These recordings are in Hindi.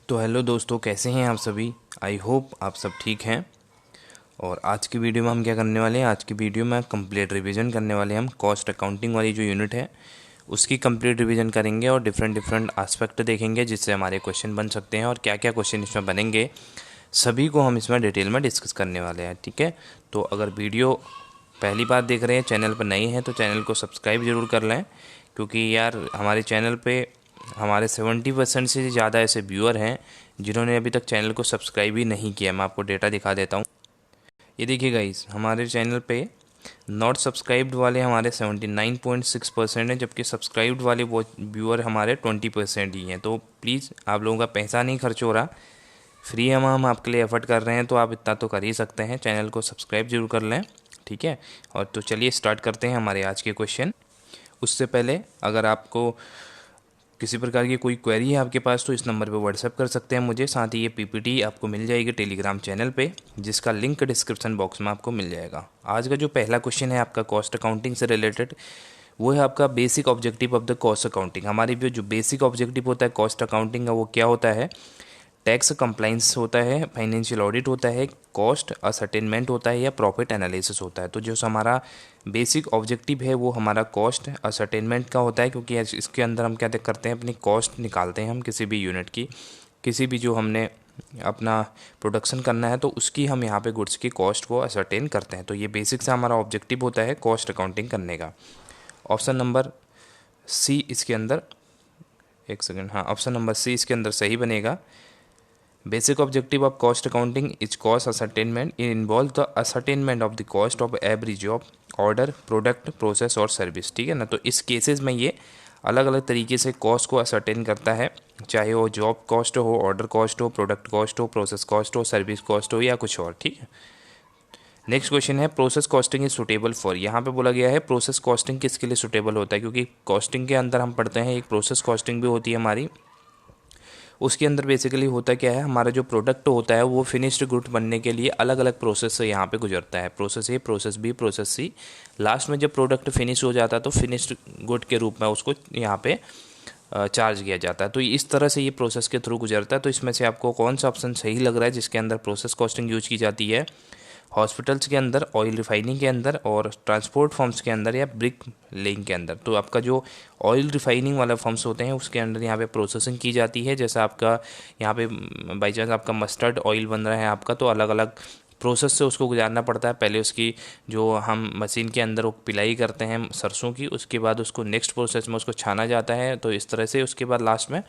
तो हेलो दोस्तों, कैसे हैं आप सभी। आई होप आप सब ठीक हैं। और आज की वीडियो में हम क्या करने वाले हैं, आज की वीडियो में कंप्लीट रिवीजन करने वाले हैं। हम कॉस्ट अकाउंटिंग वाली जो यूनिट है उसकी कंप्लीट रिवीजन करेंगे और डिफरेंट डिफरेंट एस्पेक्ट देखेंगे जिससे हमारे क्वेश्चन बन सकते हैं। और क्या क्या क्वेश्चन इसमें बनेंगे सभी को हम इसमें डिटेल में डिस्कस करने वाले हैं। ठीक है, तो अगर वीडियो पहली बार देख रहे हैं, चैनल पर नए हैं, तो चैनल को सब्सक्राइब ज़रूर कर लें, क्योंकि यार हमारे चैनल पे हमारे 70% से ज़्यादा ऐसे व्यूअर हैं जिन्होंने अभी तक चैनल को सब्सक्राइब ही नहीं किया। मैं आपको डेटा दिखा देता हूँ। ये देखिए गाइस, हमारे चैनल पे नॉट सब्सक्राइब्ड वाले हमारे 79.6% हैं, जबकि सब्सक्राइब्ड वाले वो व्यूअर हमारे 20% ही हैं। तो प्लीज़, आप लोगों का पैसा नहीं खर्च हो रहा, फ्री हम आपके लिए एफर्ट कर रहे हैं, तो आप इतना तो कर ही सकते हैं। चैनल को सब्सक्राइब जरूर कर लें, ठीक है। और तो चलिए स्टार्ट करते हैं हमारे आज के क्वेश्चन। उससे पहले अगर आपको किसी प्रकार की कोई क्वेरी है आपके पास, तो इस नंबर पे व्हाट्सएप कर सकते हैं मुझे। साथ ही ये पीपीटी आपको मिल जाएगी टेलीग्राम चैनल पे, जिसका लिंक डिस्क्रिप्शन बॉक्स में आपको मिल जाएगा। आज का जो पहला क्वेश्चन है आपका कॉस्ट अकाउंटिंग से रिलेटेड, वो है आपका basic objective of the cost accounting. हमारी जो बेसिक ऑब्जेक्टिव होता है कॉस्ट अकाउंटिंग का, वो क्या होता है। टैक्स कंप्लाइंस होता है, फाइनेंशियल ऑडिट होता है, कॉस्ट असर्टेनमेंट होता है, या प्रॉफिट एनालिसिस होता है। तो जो हमारा बेसिक ऑब्जेक्टिव है वो हमारा कॉस्ट असर्टेनमेंट का होता है, क्योंकि इसके अंदर हम क्या करते हैं, अपनी कॉस्ट निकालते हैं हम किसी भी यूनिट की, किसी भी जो हमने अपना प्रोडक्शन करना है तो उसकी हम यहाँ पे गुड्स की कॉस्ट को असर्टेन करते हैं। तो ये बेसिक से हमारा ऑब्जेक्टिव होता है कॉस्ट अकाउंटिंग करने का। ऑप्शन नंबर सी इसके अंदर, एक सेकेंड, हाँ, ऑप्शन नंबर सी इसके अंदर सही बनेगा। Basic objective of cost accounting is cost ascertainment. It involves the ascertainment of the cost of every job, order, product, process और सर्विस। ठीक है ना। तो इस केसेस में ये अलग अलग तरीके से कॉस्ट को असर्टेन करता है, चाहे वो जॉब कॉस्ट हो, ऑर्डर कॉस्ट हो, प्रोडक्ट कॉस्ट हो, प्रोसेस कॉस्ट हो, सर्विस कॉस्ट हो, या कुछ और। ठीक है। नेक्स्ट क्वेश्चन है process costing is suitable for. यहाँ पे बोला गया है प्रोसेस कॉस्टिंग किसके लिए सुटेबल होता है, क्योंकि कॉस्टिंग के अंदर हम पढ़ते हैं एक प्रोसेस कॉस्टिंग भी होती है हमारी। उसके अंदर बेसिकली होता क्या है, हमारा जो प्रोडक्ट होता है वो फिनिश्ड गुड बनने के लिए अलग अलग प्रोसेस से यहाँ पे गुजरता है। Process A, process B, process C. Last में जब प्रोडक्ट फिनिश हो जाता है तो फिनिश्ड गुड के रूप में उसको यहाँ पे चार्ज किया जाता है। तो इस तरह से ये प्रोसेस के थ्रू गुजरता है। तो इसमें से आपको कौन सा ऑप्शन सही लग रहा है जिसके अंदर प्रोसेस कॉस्टिंग यूज की जाती है। हॉस्पिटल्स के अंदर, ऑयल रिफाइनिंग के अंदर, और ट्रांसपोर्ट फर्म्स के अंदर, या ब्रिक लेइंग के अंदर। तो आपका जो ऑयल रिफाइनिंग वाला फर्म्स होते हैं उसके अंदर यहाँ पे प्रोसेसिंग की जाती है। जैसा आपका यहाँ पे बाई चांस आपका मस्टर्ड ऑयल बन रहा है आपका, तो अलग अलग प्रोसेस से उसको गुजारना पड़ता है। पहले उसकी जो हम मशीन के अंदर वो पिलाई करते हैं सरसों की, उसके बाद उसको नेक्स्ट प्रोसेस में उसको छाना जाता है। तो इस तरह से उसके बाद लास्ट में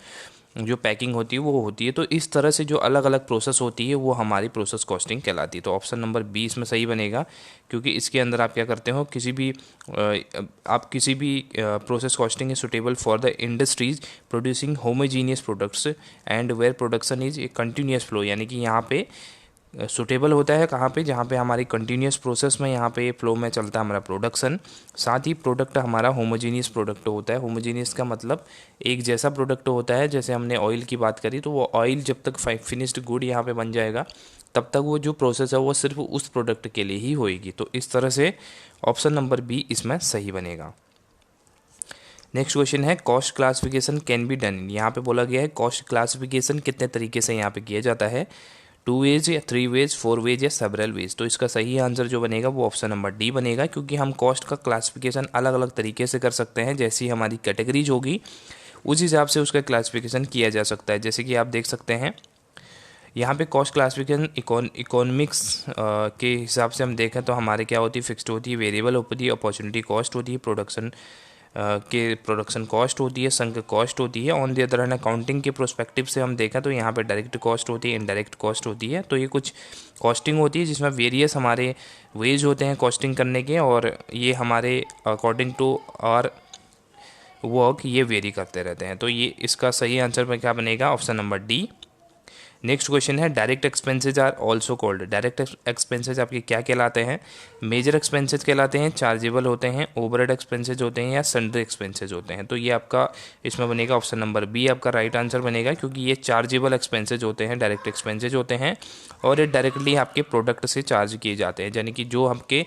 जो पैकिंग होती है वो होती है। तो इस तरह से जो अलग अलग प्रोसेस होती है वो हमारी प्रोसेस कॉस्टिंग कहलाती है। तो ऑप्शन नंबर 20 में सही बनेगा, क्योंकि इसके अंदर आप क्या करते हो, आप किसी भी process costing is suitable for the industries producing homogeneous products and where production is a continuous flow. यानी कि यहाँ पे सुटेबल होता है कहाँ पे, जहाँ पे हमारी कंटिन्यूस प्रोसेस में यहाँ पे फ्लो में चलता है हमारा प्रोडक्शन। साथ ही प्रोडक्ट हमारा होमोजीनियस प्रोडक्ट होता है। होमोजीनियस का मतलब एक जैसा प्रोडक्ट होता है। जैसे हमने ऑयल की बात करी, तो वो ऑयल जब तक फिनिश्ड गुड यहाँ पे बन जाएगा तब तक वो जो प्रोसेस है वो सिर्फ उस प्रोडक्ट के लिए ही होएगी। तो इस तरह से ऑप्शन नंबर बी इसमें सही बनेगा। नेक्स्ट क्वेश्चन है cost classification can be done. यहाँ पे बोला गया है कॉस्ट क्लासिफिकेशन कितने तरीके से यहाँ पे किया जाता है, 2 वेज या 3 वेज, 4 वेज या सेवरल वेज। तो इसका सही आंसर जो बनेगा वो ऑप्शन नंबर डी बनेगा, क्योंकि हम कॉस्ट का क्लासिफिकेशन अलग अलग तरीके से कर सकते हैं। जैसी हमारी कैटेगरीज होगी उस हिसाब से उसका क्लासिफिकेशन किया जा सकता है। जैसे कि आप देख सकते हैं यहाँ पे कॉस्ट क्लासिफिकेशन इकोनॉमिक्स के हिसाब से हम देखें तो हमारे क्या होती है, फिक्स्ड होती है, वेरिएबल होती है, अपॉर्चुनिटी कॉस्ट होती है, प्रोडक्शन कॉस्ट होती है, संक कॉस्ट होती है। On the other hand accounting के प्रोस्पेक्टिव से हम देखें तो यहाँ पे डायरेक्ट कॉस्ट होती है, इनडायरेक्ट कॉस्ट होती है। तो ये कुछ कॉस्टिंग होती है जिसमें वेरियस हमारे वेज होते हैं कॉस्टिंग करने के, और ये हमारे अकॉर्डिंग टू आवर वर्क ये वेरी करते रहते हैं। तो ये इसका सही आंसर में क्या बनेगा, option number D. Next question है direct expenses are also called. Direct expenses आपके क्या कहलाते हैं, मेजर एक्सपेंसेज कहलाते हैं, चार्जेबल होते हैं, ओवरहेड एक्सपेंसेज होते हैं, या सन्ड्री एक्सपेंसेज होते हैं। तो ये आपका इसमें बनेगा ऑप्शन नंबर बी आपका राइट आंसर बनेगा, क्योंकि ये चार्जेबल एक्सपेंसेज होते हैं, डायरेक्ट एक्सपेंसेज होते हैं, और ये डायरेक्टली आपके प्रोडक्ट से चार्ज किए जाते हैं। यानी कि जो आपके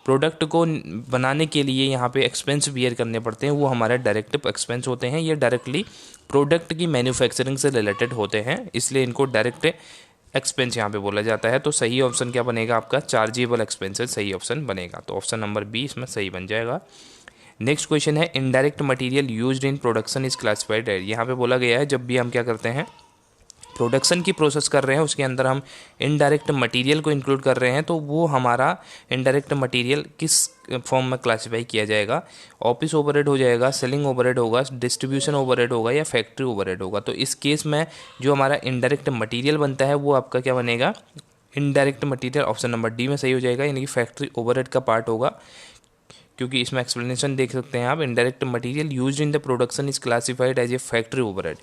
प्रोडक्ट को बनाने के लिए यहाँ पे एक्सपेंस बियर करने पड़ते हैं, वो हमारे डायरेक्ट एक्सपेंस होते हैं। ये डायरेक्टली प्रोडक्ट की मैन्युफैक्चरिंग से रिलेटेड होते हैं, इसलिए इनको डायरेक्ट एक्सपेंस यहाँ पे बोला जाता है। तो सही ऑप्शन क्या बनेगा आपका, चार्जेबल एक्सपेंसेस सही ऑप्शन बनेगा। तो ऑप्शन नंबर बी इसमें सही बन जाएगा। नेक्स्ट क्वेश्चन है indirect material used in production is classified as. यहाँ पे बोला गया है जब भी हम क्या करते हैं प्रोडक्शन की प्रोसेस कर रहे हैं उसके अंदर हम इनडायरेक्ट मटेरियल को इंक्लूड कर रहे हैं, तो वो हमारा इनडायरेक्ट मटेरियल किस फॉर्म में क्लासिफाई किया जाएगा। ऑफिस ओवरहेड हो जाएगा, सेलिंग ओवरहेड होगा, डिस्ट्रीब्यूशन ओवरहेड होगा या फैक्ट्री ओवरहेड होगा। तो इस केस में जो हमारा इनडायरेक्ट मटेरियल बनता है वो आपका क्या बनेगा, indirect material option number D में सही हो जाएगा, यानी कि फैक्ट्री ओवरहेड का पार्ट होगा। क्योंकि इसमें एक्सप्लेनेशन देख सकते हैं आप, indirect material used in the production is classified as a factory overhead.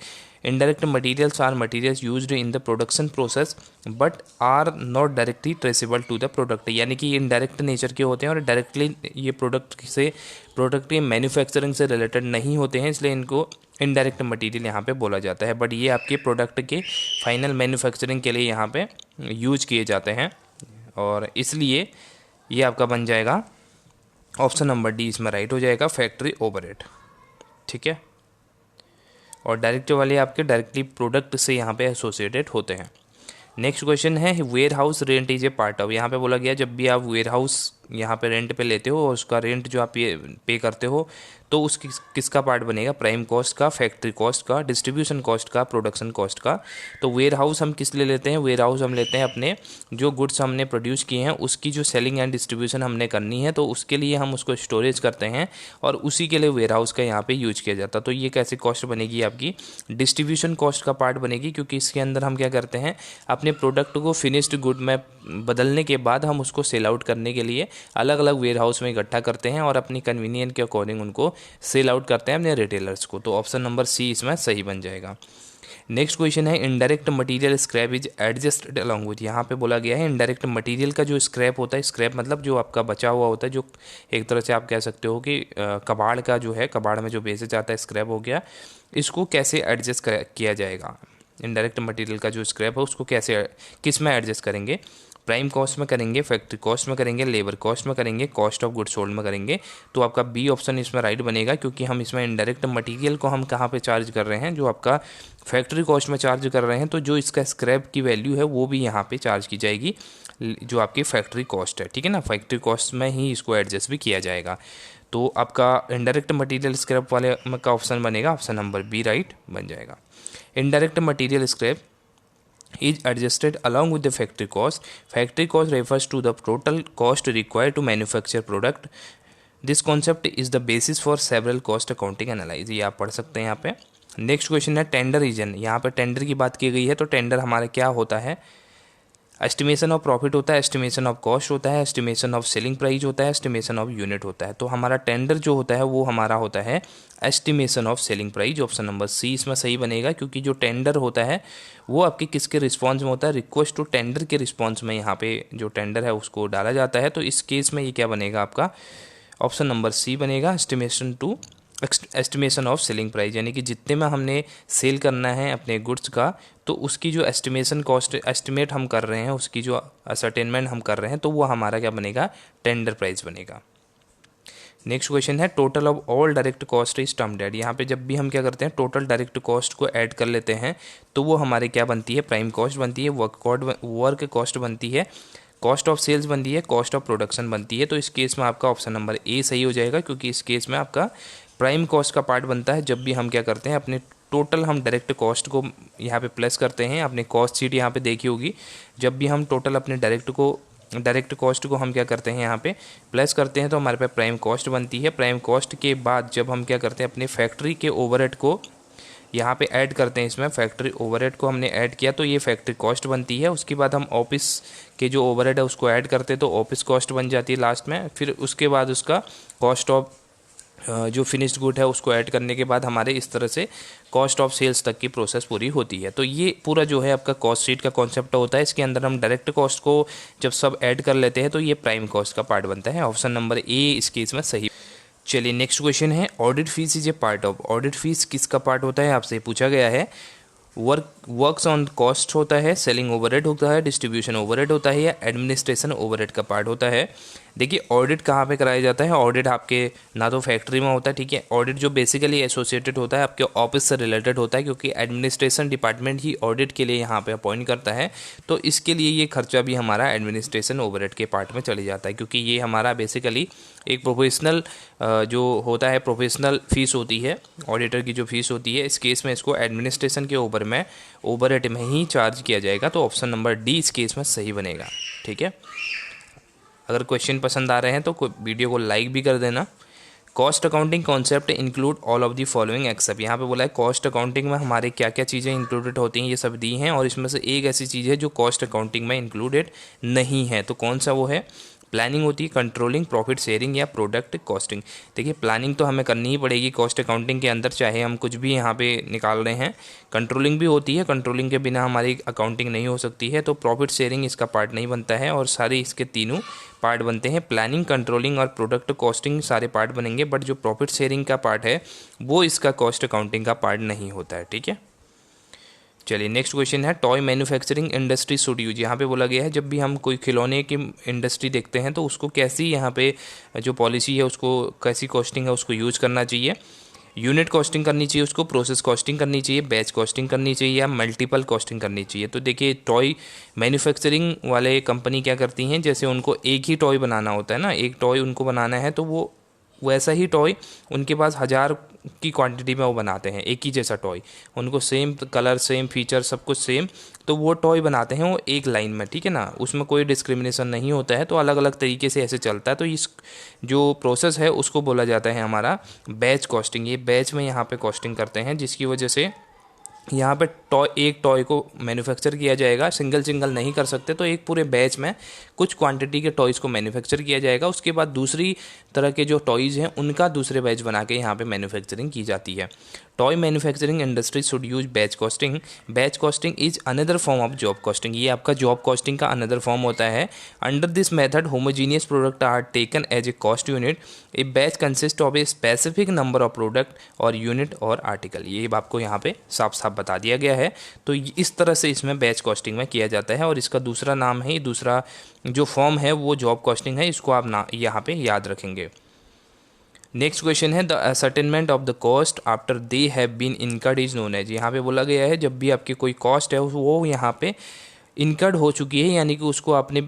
Indirect materials are materials used in the production process but are not directly traceable to the product. यानी कि ये इनडायरेक्ट नेचर के होते हैं और डायरेक्टली ये प्रोडक्ट की मैन्युफैक्चरिंग से रिलेटेड नहीं होते हैं, इसलिए इनको इनडायरेक्ट मटेरियल यहाँ पे बोला जाता है। बट ये आपके प्रोडक्ट के फाइनल मैन्युफैक्चरिंग के लिए यहाँ पे यूज किए जाते हैं, और इसलिए ये आपका बन जाएगा ऑप्शन नंबर डी इसमें राइट हो जाएगा, फैक्ट्री ओवरहेड। ठीक है, और डायरेक्ट वाले आपके डायरेक्टली प्रोडक्ट से यहाँ पे एसोसिएटेड होते हैं। नेक्स्ट क्वेश्चन है warehouse rent is a part of. यहाँ पे बोला गया जब भी आप वेयर हाउस यहाँ पे रेंट पे लेते हो और उसका रेंट जो आप पे करते हो तो उसकी किसका पार्ट बनेगा, प्राइम कॉस्ट का, फैक्ट्री कॉस्ट का, डिस्ट्रीब्यूशन कॉस्ट का, प्रोडक्शन कॉस्ट का। तो वेयर हाउस हम किस लिए लेते हैं, वेयर हाउस हम लेते हैं अपने जो गुड्स हमने प्रोड्यूस किए हैं उसकी जो सेलिंग एंड डिस्ट्रीब्यूशन हमने करनी है, तो उसके लिए हम उसको स्टोरेज करते हैं और उसी के लिए वेयर हाउस का यहाँ पे यूज किया जाता है। तो ये कैसे कॉस्ट बनेगी आपकी, डिस्ट्रीब्यूशन कॉस्ट का पार्ट बनेगी, क्योंकि इसके अंदर हम क्या करते हैं अपने प्रोडक्ट को फिनिश्ड गुड में बदलने के बाद हम उसको सेल आउट करने के लिए अलग अलग वेयर हाउस में इकट्ठा करते हैं और अपनी कन्वीनियंट के अकॉर्डिंग उनको सेल आउट करते हैं अपने रिटेलर्स को। तो ऑप्शन नंबर सी इसमें सही बन जाएगा। नेक्स्ट क्वेश्चन है indirect material scrap is adjusted along with. यहाँ पे बोला गया है इनडायरेक्ट मटेरियल का जो स्क्रैप होता है, स्क्रैप मतलब जो आपका बचा हुआ होता है, जो एक तरह से आप कह सकते हो कि कबाड़ का जो है, कबाड़ में जो बेचा जाता है स्क्रैप हो गया, इसको कैसे एडजस्ट किया जाएगा। इनडायरेक्ट मटेरियल का जो स्क्रैप है उसको कैसे किस में एडजस्ट करेंगे, प्राइम कॉस्ट में करेंगे, फैक्ट्री कॉस्ट में करेंगे, लेबर कॉस्ट में करेंगे, कॉस्ट ऑफ गुड्स सोल्ड में करेंगे। तो आपका बी ऑप्शन इसमें राइट बनेगा, क्योंकि हम इसमें इनडायरेक्ट मटेरियल को हम कहाँ पे चार्ज कर रहे हैं, जो आपका फैक्ट्री कॉस्ट में चार्ज कर रहे हैं, तो जो इसका स्क्रैप की वैल्यू है वो भी यहाँ पे चार्ज की जाएगी जो आपकी फैक्ट्री कॉस्ट है। ठीक है ना, फैक्ट्री कॉस्ट में ही इसको एडजस्ट भी किया जाएगा। तो आपका इनडायरेक्ट मटेरियल स्क्रैप वाले का ऑप्शन बनेगा, ऑप्शन नंबर बी राइट बन जाएगा। Indirect material scrap is adjusted along with the factory cost. Factory cost refers to the total cost required to manufacture product. This concept is the basis for several cost accounting analysis. ये आप पढ़ सकते हैं यहाँ पे। नेक्स्ट क्वेश्चन है टेंडर रीजन। यहाँ पे टेंडर की बात की गई है, तो टेंडर हमारा क्या होता है, एस्टिमेशन ऑफ प्रॉफिट होता है, एस्टिमेशन ऑफ कॉस्ट होता है, एस्टिमेशन ऑफ सेलिंग प्राइस होता है, एस्टिमेशन ऑफ यूनिट होता है। तो हमारा टेंडर जो होता है वो हमारा होता है estimation of selling price. Option number C इसमें सही बनेगा, क्योंकि जो टेंडर होता है वो आपके किसके रिस्पॉन्स में होता है, रिक्वेस्ट टू टेंडर के रिस्पॉन्स में यहाँ पे जो टेंडर है उसको डाला जाता है। तो इस केस में ये क्या बनेगा आपका, ऑप्शन नंबर सी बनेगा, एस्टिमेशन ऑफ सेलिंग प्राइस। यानी कि जितने में हमने सेल करना है अपने गुड्स का, तो उसकी जो एस्टिमेशन कॉस्ट एस्टिमेट हम कर रहे हैं, उसकी जो असर्टेनमेंट हम कर रहे हैं, तो वो हमारा क्या बनेगा, टेंडर प्राइस बनेगा। नेक्स्ट क्वेश्चन है total of all direct cost is termed at. यहाँ पे जब भी हम क्या करते हैं टोटल डायरेक्ट कॉस्ट को ऐड कर लेते हैं तो वो हमारे क्या बनती है, प्राइम कॉस्ट बनती है, वर्क कॉस्ट बनती है, कॉस्ट ऑफ सेल्स बनती है, कॉस्ट ऑफ प्रोडक्शन बनती है। तो इस केस में आपका ऑप्शन नंबर ए सही हो जाएगा, क्योंकि इस केस में आपका प्राइम कॉस्ट का पार्ट बनता है जब भी हम क्या करते हैं अपने टोटल हम डायरेक्ट कॉस्ट को यहाँ पे प्लस करते हैं। आपने कॉस्ट शीट यहाँ पे देखी होगी, जब भी हम टोटल अपने डायरेक्ट कॉस्ट को हम क्या करते हैं यहाँ पे प्लस करते हैं तो हमारे पास प्राइम कॉस्ट बनती है। प्राइम कॉस्ट के बाद जब हम क्या करते हैं अपने फैक्ट्री के ओवरहेड को यहाँ पे ऐड करते हैं, इसमें फैक्ट्री ओवरहेड को हमने ऐड किया तो ये फैक्ट्री कॉस्ट बनती है। उसके बाद हम ऑफिस के जो ओवरहेड है उसको ऐड करते हैं तो ऑफिस कॉस्ट बन जाती है लास्ट में। फिर उसके बाद उसका कॉस्ट ऑफ जो फिनिश्ड गुड है उसको ऐड करने के बाद हमारे इस तरह से कॉस्ट ऑफ सेल्स तक की प्रोसेस पूरी होती है। तो ये पूरा जो है आपका कॉस्ट शीट का कॉन्सेप्ट होता है। इसके अंदर हम डायरेक्ट कॉस्ट को जब सब ऐड कर लेते हैं तो ये प्राइम कॉस्ट का पार्ट बनता है। ऑप्शन नंबर ए इस केस में सही। चलिए नेक्स्ट क्वेश्चन है audit fees is a part of. Audit fees किसका पार्ट होता है आपसे पूछा गया है। वर्क्स ऑन कॉस्ट होता है, सेलिंग ओवरहेड होता है, डिस्ट्रीब्यूशन ओवरहेड होता है या एडमिनिस्ट्रेशन ओवरहेड का पार्ट होता है। देखिए ऑडिट कहाँ पे कराया जाता है, ऑडिट आपके ना तो फैक्ट्री में होता है, ठीक है। ऑडिट जो बेसिकली एसोसिएटेड होता है आपके ऑफिस से रिलेटेड होता है, क्योंकि एडमिनिस्ट्रेशन डिपार्टमेंट ही ऑडिट के लिए यहाँ पे अपॉइंट करता है, तो इसके लिए ये खर्चा भी हमारा एडमिनिस्ट्रेशन ओवरहेड के पार्ट में चले जाता है, क्योंकि ये हमारा बेसिकली एक प्रोफेशनल जो होता है प्रोफेशनल फीस होती है, ऑडिटर की जो फीस होती है, इस केस में इसको एडमिनिस्ट्रेशन के ऊपर में ओवरहेड में ही चार्ज किया जाएगा। तो ऑप्शन नंबर डी इस केस में सही बनेगा, ठीक है। अगर क्वेश्चन पसंद आ रहे हैं तो वीडियो को लाइक भी कर देना। Cost accounting concept include all of the following except, यहाँ पे बोला है कॉस्ट अकाउंटिंग में हमारे क्या क्या चीज़ें इंक्लूडेड होती हैं, ये सब दी हैं, और इसमें से एक ऐसी चीज़ है जो कॉस्ट अकाउंटिंग में इंक्लूडेड नहीं है, तो कौन सा वो है? प्लानिंग होती है, कंट्रोलिंग, प्रॉफिट शेयरिंग या प्रोडक्ट कॉस्टिंग। देखिए प्लानिंग तो हमें करनी ही पड़ेगी कॉस्ट अकाउंटिंग के अंदर, चाहे हम कुछ भी यहाँ पे निकाल रहे हैं। कंट्रोलिंग भी होती है, कंट्रोलिंग के बिना हमारी अकाउंटिंग नहीं हो सकती है, तो प्रॉफिट शेयरिंग इसका पार्ट नहीं बनता है, और सारे इसके तीनों पार्ट बनते हैं। प्लानिंग, कंट्रोलिंग और प्रोडक्ट कॉस्टिंग सारे पार्ट बनेंगे, बट जो प्रॉफिट शेयरिंग का पार्ट है वो इसका कॉस्ट अकाउंटिंग का पार्ट नहीं होता है, ठीक है। चलिए नेक्स्ट क्वेश्चन है, toy manufacturing industry should use. यहाँ पे बोला गया है जब भी हम कोई खिलौने की इंडस्ट्री देखते हैं तो उसको कैसी यहाँ पे जो पॉलिसी है उसको कैसी कॉस्टिंग है उसको यूज करना चाहिए। यूनिट कॉस्टिंग करनी चाहिए उसको, प्रोसेस कॉस्टिंग करनी चाहिए, बैच कॉस्टिंग करनी चाहिए या मल्टीपल कॉस्टिंग करनी चाहिए। तो देखिए टॉय मैन्युफैक्चरिंग वाले कंपनी क्या करती हैं, जैसे उनको एक ही टॉय बनाना होता है ना, एक टॉय उनको बनाना है तो वो वैसा ही टॉय उनके पास 1000 की क्वांटिटी में वो बनाते हैं, एक ही जैसा टॉय, उनको सेम कलर सेम फीचर सब कुछ सेम, तो वो टॉय बनाते हैं वो एक लाइन में, ठीक है ना, उसमें कोई डिस्क्रिमिनेशन नहीं होता है, तो अलग अलग तरीके से ऐसे चलता है। तो इस जो प्रोसेस है उसको बोला जाता है हमारा बैच कॉस्टिंग। ये बैच में यहाँ पे कॉस्टिंग करते हैं, जिसकी वजह से यहाँ पे एक टॉय को मैन्युफैक्चर किया जाएगा, सिंगल सिंगल नहीं कर सकते, तो एक पूरे बैच में कुछ क्वांटिटी के टॉयज़ को मैन्युफैक्चर किया जाएगा। उसके बाद दूसरी तरह के जो टॉयज़ हैं उनका दूसरे बैच बना के यहाँ पे मैन्युफैक्चरिंग की जाती है। Toy manufacturing industry should use batch costing. Batch costing is another form of job costing. ये आपका जॉब कॉस्टिंग का अनदर फॉर्म होता है। Under this method homogeneous product are taken as a cost unit. A batch consist of a specific number of product और यूनिट और आर्टिकल। ये आपको यहाँ पे साफ साफ बता दिया गया है। तो इस तरह से इसमें बैच कॉस्टिंग में किया जाता है, और इसका दूसरा नाम है, दूसरा जो फॉर्म है वो जॉब कॉस्टिंग है। इसको आप यहाँ पे याद रखेंगे। नेक्स्ट क्वेश्चन है, the ascertainment of the cost after they have been incurred is known as. यहाँ पे बोला गया है जब भी आपकी कोई कॉस्ट है वो यहाँ पे इनकर्ड हो चुकी है, यानी कि उसको आपने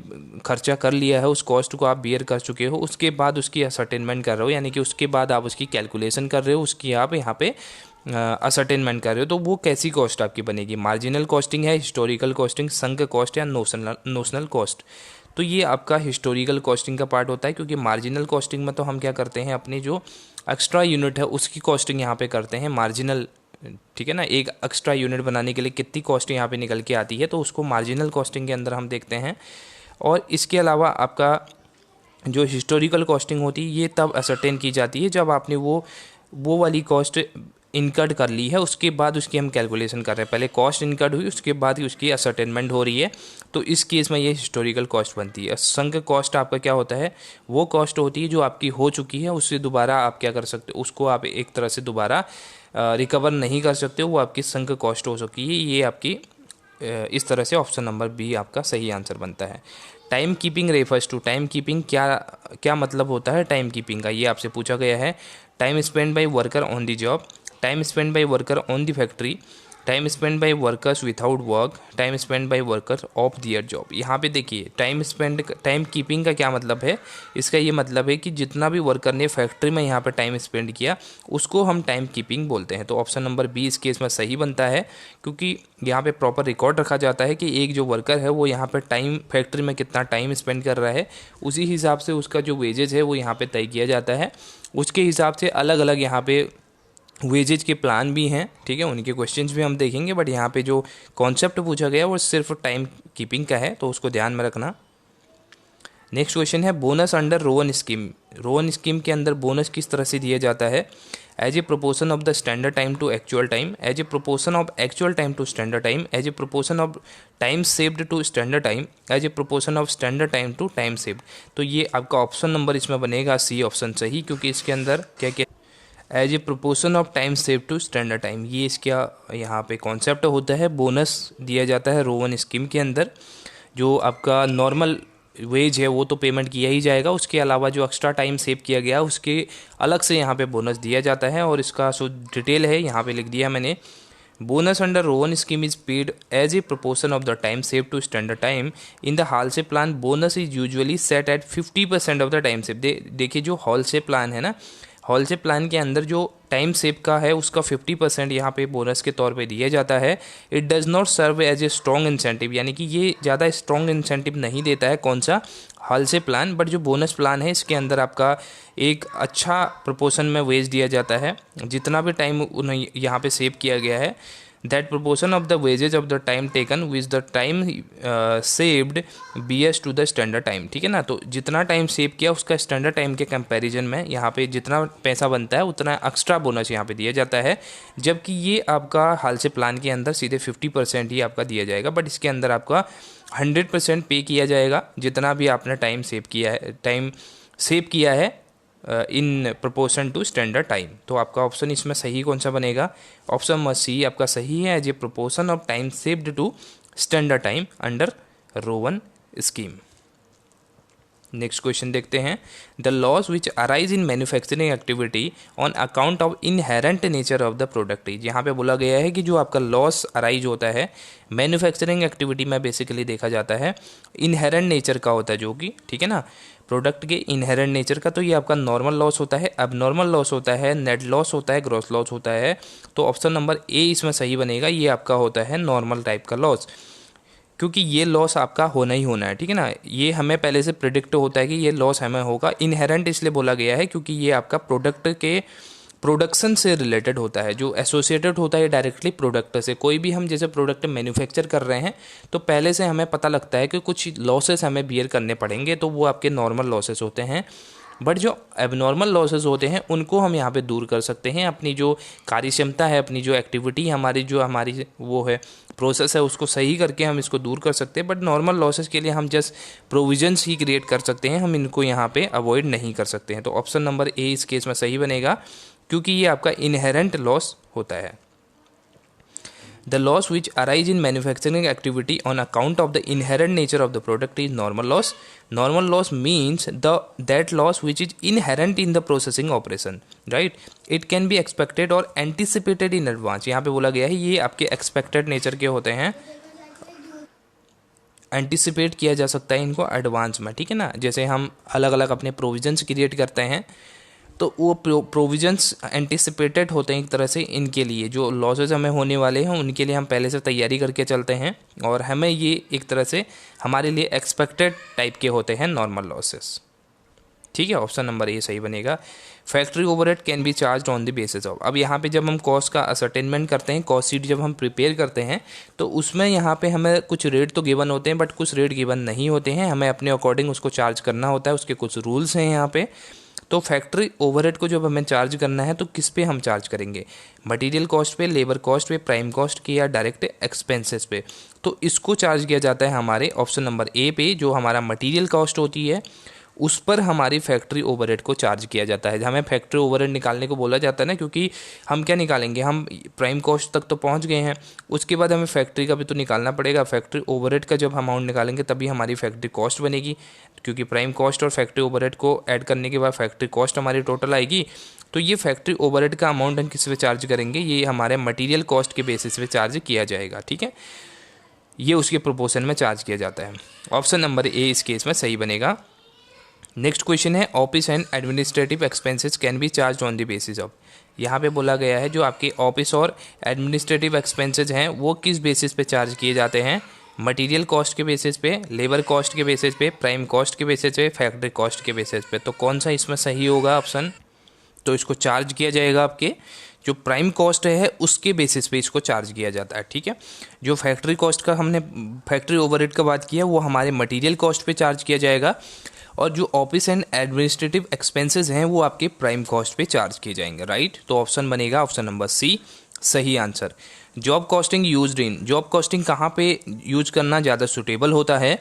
खर्चा कर लिया है, उस कॉस्ट को आप बियर कर चुके हो, उसके बाद उसकी असर्टेनमेंट कर रहे हो, यानी कि उसके बाद आप उसकी कैलकुलेशन कर रहे हो, उसकी आप यहाँ पे असर्टेनमेंट कर रहे हो, तो वो कैसी कॉस्ट आपकी बनेगी? मार्जिनल कॉस्टिंग है, हिस्टोरिकल कॉस्टिंग, संक कॉस्ट या नोशनल कॉस्ट। तो ये आपका हिस्टोरिकल कॉस्टिंग का पार्ट होता है, क्योंकि मार्जिनल कॉस्टिंग में तो हम क्या करते हैं, अपनी जो एक्स्ट्रा यूनिट है उसकी कॉस्टिंग यहाँ पे करते हैं मार्जिनल, ठीक है ना। एक एक्स्ट्रा यूनिट बनाने के लिए कितनी कॉस्ट यहाँ पे निकल के आती है, तो उसको मार्जिनल कॉस्टिंग के अंदर हम देखते हैं। और इसके अलावा आपका जो हिस्टोरिकल कॉस्टिंग होती है ये तब असर्टेन की जाती है जब आपने वो वाली कॉस्ट इनकर्ड कर ली है, उसके बाद उसकी हम कैलकुलेशन कर रहे हैं। पहले कॉस्ट इनकर्ड हुई, उसके बाद ही उसकी असर्टेनमेंट हो रही है, तो इस केस में ये हिस्टोरिकल कॉस्ट बनती है। संक कॉस्ट आपका क्या होता है, वो कॉस्ट होती है जो आपकी हो चुकी है, उससे दोबारा आप क्या कर सकते हो, उसको आप एक तरह से दोबारा रिकवर नहीं कर सकते हो, वो आपकी संक कॉस्ट हो सकती है। ये आपकी इस तरह से ऑप्शन नंबर बी आपका सही आंसर बनता है। Time keeping refers to, time keeping क्या मतलब होता है टाइम कीपिंग का, ये आपसे पूछा गया है। Time spend by worker on the job, time spend by worker on the factory, time spend by workers without work, time spend by worker of their job. यहाँ पे देखिए टाइम कीपिंग का क्या मतलब है, इसका ये मतलब है कि जितना भी वर्कर ने फैक्ट्री में यहाँ पे टाइम स्पेंड किया उसको हम टाइम कीपिंग बोलते हैं। तो ऑप्शन नंबर बी इस केस में सही बनता है, क्योंकि यहाँ पे प्रॉपर रिकॉर्ड रखा जाता है कि एक जो वर्कर है वो यहाँ पे टाइम फैक्ट्री में कितना टाइम स्पेंड कर रहा है, उसी हिसाब से उसका जो वेजेज है वो यहाँ पे तय किया जाता है। उसके हिसाब से अलग अलग यहाँ पे वेजेज के प्लान भी हैं, ठीक है, उनके क्वेश्चंस भी हम देखेंगे, बट यहाँ पे जो कॉन्सेप्ट पूछा गया वो सिर्फ टाइम कीपिंग का है, तो उसको ध्यान में रखना। नेक्स्ट क्वेश्चन है, bonus under Rowan scheme. Rowan scheme के अंदर बोनस किस तरह से दिया जाता है? As a proportion of the standard time to actual time, as a proportion of actual time to standard time, as a proportion of time saved to standard time, as a proportion of standard time to time saved. तो ये आपका ऑप्शन नंबर इसमें बनेगा सी ऑप्शन सही, क्योंकि इसके अंदर क्या क्या as a proportion of time save to standard time, ये इसका यहाँ पे कॉन्सेप्ट होता है। बोनस दिया जाता है रोवन स्कीम के अंदर, जो आपका नॉर्मल वेज है वो तो पेमेंट किया ही जाएगा, उसके अलावा जो एक्स्ट्रा टाइम सेव किया गया उसके अलग से यहाँ पे बोनस दिया जाता है। और इसका जो डिटेल है यहाँ पे लिख दिया मैंने। Bonus under Rowan scheme is paid as a proportion of the time save to standard time in the Halsey plan. Bonus is usually set at 50% of the time save. देखिए जो हॉलसे प्लान है ना, हॉलसे प्लान के अंदर जो टाइम सेव का है उसका 50% यहाँ पे बोनस के तौर पे दिया जाता है। It does not serve as a strong incentive, यानी कि ये ज़्यादा स्ट्रॉन्ग इंसेंटिव नहीं देता है कौन सा, हॉलसे प्लान। बट जो बोनस प्लान है इसके अंदर आपका एक अच्छा प्रोपोर्शन में वेज दिया जाता है। जितना भी टाइम उन्हें यहाँ पे सेव किया गया है, that proportion of the wages of the time taken with the time saved bs to the standard time। ठीक है ना, तो जितना टाइम सेव किया उसका स्टैंडर्ड टाइम के कंपैरिजन में यहाँ पे जितना पैसा बनता है उतना एक्स्ट्रा बोनस यहाँ पे दिया जाता है। जबकि ये आपका हाल से प्लान के अंदर सीधे 50% ही आपका दिया जाएगा, बट इसके अंदर आपका 100% पे किया जाएगा जितना भी आपने टाइम सेव किया है in proportion to standard time. तो आपका ऑप्शन इसमें सही कौन सा बनेगा, ऑप्शन नंबर सी आपका सही है, as a proportion of time saved to standard time under Rowan scheme. Next question देखते हैं। The loss which arise in manufacturing activity on account of inherent nature of the product is. यहाँ पे बोला गया है कि जो आपका लॉस अराइज होता है मैन्युफैक्चरिंग एक्टिविटी में बेसिकली देखा जाता है इनहेरेंट नेचर का होता है, जो कि ठीक है ना प्रोडक्ट के इनहेरेंट नेचर का, तो ये आपका नॉर्मल लॉस होता है, अबनॉर्मल लॉस होता है, नेट लॉस होता है, ग्रॉस लॉस होता है। तो ऑप्शन नंबर ए इसमें सही बनेगा, ये आपका होता है नॉर्मल टाइप का लॉस, क्योंकि ये लॉस आपका होना ही होना है। ठीक है ना, ये हमें पहले से प्रिडिक्ट होता है कि ये लॉस हमें होगा। इनहेरेंट इसलिए बोला गया है क्योंकि ये आपका प्रोडक्ट के प्रोडक्शन से रिलेटेड होता है, जो एसोसिएटेड होता है डायरेक्टली प्रोडक्ट से। कोई भी हम जैसे प्रोडक्ट मैन्युफैक्चर कर रहे हैं तो पहले से हमें पता लगता है कि कुछ लॉसेस हमें बियर करने पड़ेंगे, तो वो आपके नॉर्मल लॉसेस होते हैं। बट जो एबनॉर्मल लॉसेस होते हैं उनको हम यहाँ पे दूर कर सकते हैं। अपनी जो कार्य क्षमता है, अपनी जो एक्टिविटी हमारी वो है प्रोसेस है, उसको सही करके हम इसको दूर कर सकते हैं। बट नॉर्मल लॉसेस के लिए हम जस्ट प्रोविजंस ही क्रिएट कर सकते हैं, हम इनको यहाँ पे अवॉइड नहीं कर सकते हैं। तो ऑप्शन नंबर ए इस केस में सही बनेगा, क्योंकि ये आपका इनहेरेंट लॉस होता है। The loss which arise in manufacturing activity on account of the inherent nature of the product is normal loss. Normal loss means that loss which is inherent in the processing operation, right? It can be expected or anticipated in advance। यहाँ पे बोला गया है ये आपके expected nature के होते हैं, एंटिसिपेट किया जा सकता है इनको एडवांस में। ठीक है ना, जैसे हम अलग अलग अपने प्रोविजंस क्रिएट करते हैं तो वो प्रोविजंस एंटिसिपेटेड होते हैं एक तरह से। इनके लिए जो लॉसेस हमें होने वाले हैं उनके लिए हम पहले से तैयारी करके चलते हैं, और हमें ये एक तरह से हमारे लिए एक्सपेक्टेड टाइप के होते हैं नॉर्मल लॉसेस। ठीक है, ऑप्शन नंबर ए सही बनेगा। Factory overhead can be charge on the basis of. अब यहाँ पे जब हम कॉस्ट का असर्टेनमेंट करते हैं, कॉस्ट शीट जब हम प्रिपेयर करते हैं तो उसमें यहाँ पे हमें कुछ रेट तो गिवन होते हैं, बट कुछ रेट गिवन नहीं होते हैं, हमें अपने अकॉर्डिंग उसको चार्ज करना होता है। उसके कुछ रूल्स हैं यहाँ पे। तो फैक्ट्री ओवरहेड को जब हमें चार्ज करना है तो किस पे हम चार्ज करेंगे, मटेरियल कॉस्ट पे, लेबर कॉस्ट पे, प्राइम कॉस्ट की, या डायरेक्ट एक्सपेंसेस पे। तो इसको चार्ज किया जाता है हमारे ऑप्शन नंबर ए पे, जो हमारा मटेरियल कॉस्ट होती है उस पर हमारी फैक्ट्री ओवरहेड को चार्ज किया जाता है। हमें फैक्ट्री ओवरहेड निकालने को बोला जाता है ना, क्योंकि हम क्या निकालेंगे, हम प्राइम कॉस्ट तक तो पहुंच गए हैं, उसके बाद हमें फैक्ट्री का भी तो निकालना पड़ेगा। फैक्ट्री ओवरहेड का जब अमाउंट निकालेंगे तभी हमारी फैक्ट्री कॉस्ट बनेगी, क्योंकि प्राइम कॉस्ट और फैक्ट्री ओवरहेड को ऐड करने के बाद फैक्ट्री कॉस्ट हमारी टोटल आएगी। तो ये फैक्ट्री ओवरहेड का अमाउंट हम किस पे चार्ज करेंगे, ये हमारे मटीरियल कॉस्ट के बेसिस पे चार्ज किया जाएगा। ठीक है, ये उसके प्रोपोर्शन में चार्ज किया जाता है। ऑप्शन नंबर ए इस केस में सही बनेगा। नेक्स्ट क्वेश्चन है, office and administrative expenses can be charge on the basis of. यहाँ पे बोला गया है जो आपके ऑफिस और एडमिनिस्ट्रेटिव एक्सपेंसेस हैं वो किस बेसिस पे चार्ज किए जाते हैं, मटेरियल कॉस्ट के बेसिस पे, लेबर कॉस्ट के बेसिस पे, प्राइम कॉस्ट के बेसिस पे, फैक्ट्री कॉस्ट के बेसिस पे। तो कौन सा इसमें सही होगा ऑप्शन, तो इसको चार्ज किया जाएगा आपके जो प्राइम कॉस्ट है उसके बेसिस पे इसको चार्ज किया जाता है। ठीक है, जो फैक्ट्री कॉस्ट का हमने फैक्ट्री ओवरहेड का बात किया वो हमारे मटेरियल कॉस्ट पे चार्ज किया जाएगा, और जो ऑफिस एंड एडमिनिस्ट्रेटिव एक्सपेंसेस हैं वो आपके प्राइम कॉस्ट पे चार्ज किए जाएंगे। राइट, तो ऑप्शन बनेगा ऑप्शन नंबर सी सही answer. Job costing used in, job costing कहाँ पे यूज करना ज़्यादा सुटेबल होता है,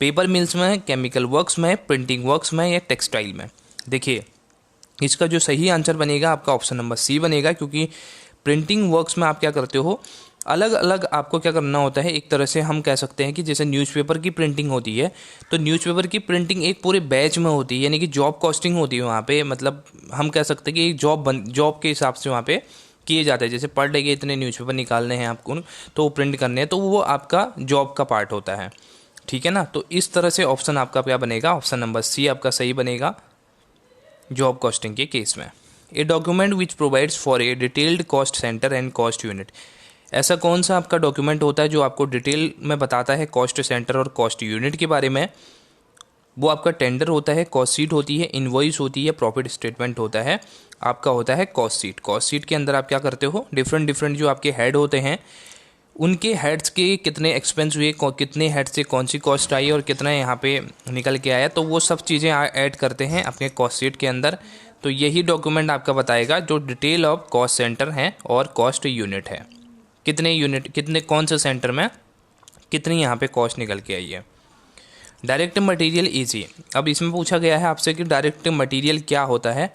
पेपर मिल्स में, केमिकल वर्क्स में, प्रिंटिंग वर्क्स में, या टेक्सटाइल में। देखिए इसका जो सही आंसर बनेगा आपका ऑप्शन नंबर सी बनेगा, क्योंकि प्रिंटिंग वर्क्स में आप क्या करते हो, अलग अलग आपको क्या करना होता है, एक तरह से हम कह सकते हैं कि जैसे न्यूज़पेपर की प्रिंटिंग होती है, तो न्यूज़पेपर की प्रिंटिंग एक पूरे बैच में होती है, यानी कि जॉब कॉस्टिंग होती है वहाँ पे, मतलब हम कह सकते हैं कि एक जॉब के हिसाब से वहाँ पे किए जाते हैं। जैसे पर डे के इतने न्यूज़पेपर निकालने हैं आपको, तो वो प्रिंट करने हैं, तो वो आपका जॉब का पार्ट होता है, ठीक है ना। तो इस तरह से ऑप्शन आपका क्या बनेगा, ऑप्शन नंबर सी आपका सही बनेगा जॉब कॉस्टिंग के केस में। A document which provides for a detailed cost centre and cost unit. ऐसा कौन सा आपका डॉक्यूमेंट होता है जो आपको डिटेल में बताता है कॉस्ट सेंटर और कॉस्ट यूनिट के बारे में? वो आपका टेंडर होता है, कॉस्ट शीट होती है, इनवॉइस होती है, प्रॉफिट स्टेटमेंट होता है, आपका होता है कॉस्ट शीट। कॉस्ट शीट के अंदर आप क्या करते हो, डिफरेंट डिफरेंट जो आपके हेड होते हैं उनके हेड्स के कितने एक्सपेंस हुए, कितने हेड से कौन सी कॉस्ट आई और कितना यहाँ पे निकल के आया, तो वो सब चीज़ें ऐड करते हैं अपने कॉस्ट शीट के अंदर। तो यही डॉक्यूमेंट आपका बताएगा जो डिटेल ऑफ कॉस्ट सेंटर है और कॉस्ट यूनिट है, कितने यूनिट, कितने कौन से सेंटर में कितनी यहाँ पे कॉस्ट निकल के आई है। Direct material easy. अब इसमें पूछा गया है आपसे कि डायरेक्ट मटेरियल क्या होता है।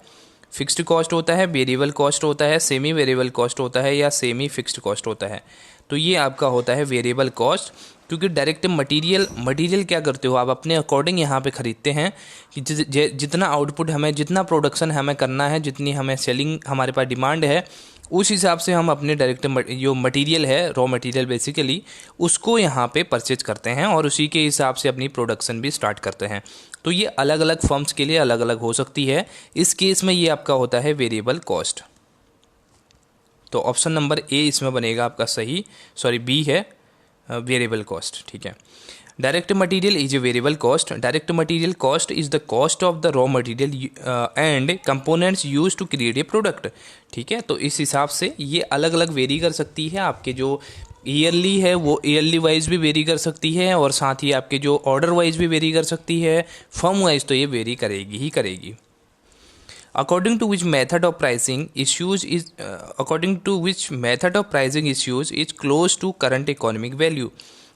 फिक्स्ड कॉस्ट होता है, वेरिएबल कॉस्ट होता है, सेमी वेरिएबल कॉस्ट होता है या सेमी फिक्स्ड कॉस्ट होता है। तो ये आपका होता है वेरिएबल कॉस्ट, क्योंकि डायरेक्ट मटेरियल क्या करते हो आप अपने अकॉर्डिंग यहाँ पे खरीदते हैं कि जितना आउटपुट हमें, जितना प्रोडक्शन हमें करना है, जितनी हमें सेलिंग हमारे पास डिमांड है, उस हिसाब से हम अपने डायरेक्ट जो मटेरियल है, रॉ मटेरियल बेसिकली, उसको यहाँ पे परचेज करते हैं और उसी के हिसाब से अपनी प्रोडक्शन भी स्टार्ट करते हैं। तो ये अलग अलग फर्म्स के लिए अलग अलग हो सकती है। इस केस में ये आपका होता है वेरिएबल कॉस्ट। तो ऑप्शन नंबर ए इसमें बनेगा आपका सही, सॉरी बी है वेरिएबल कॉस्ट, ठीक है। Direct material is a variable cost. Direct material cost is the cost of the raw material and components use to create a product, ठीक है। तो इस हिसाब से ये अलग अलग वेरी कर सकती है। आपके जो ईयरली है वो ईयरली वाइज भी वेरी कर सकती है और साथ ही आपके जो ऑर्डर वाइज भी वेरी कर सकती है, फर्म वाइज तो ये वेरी करेगी ही करेगी। According to which method of pricing issues is close to current economic value।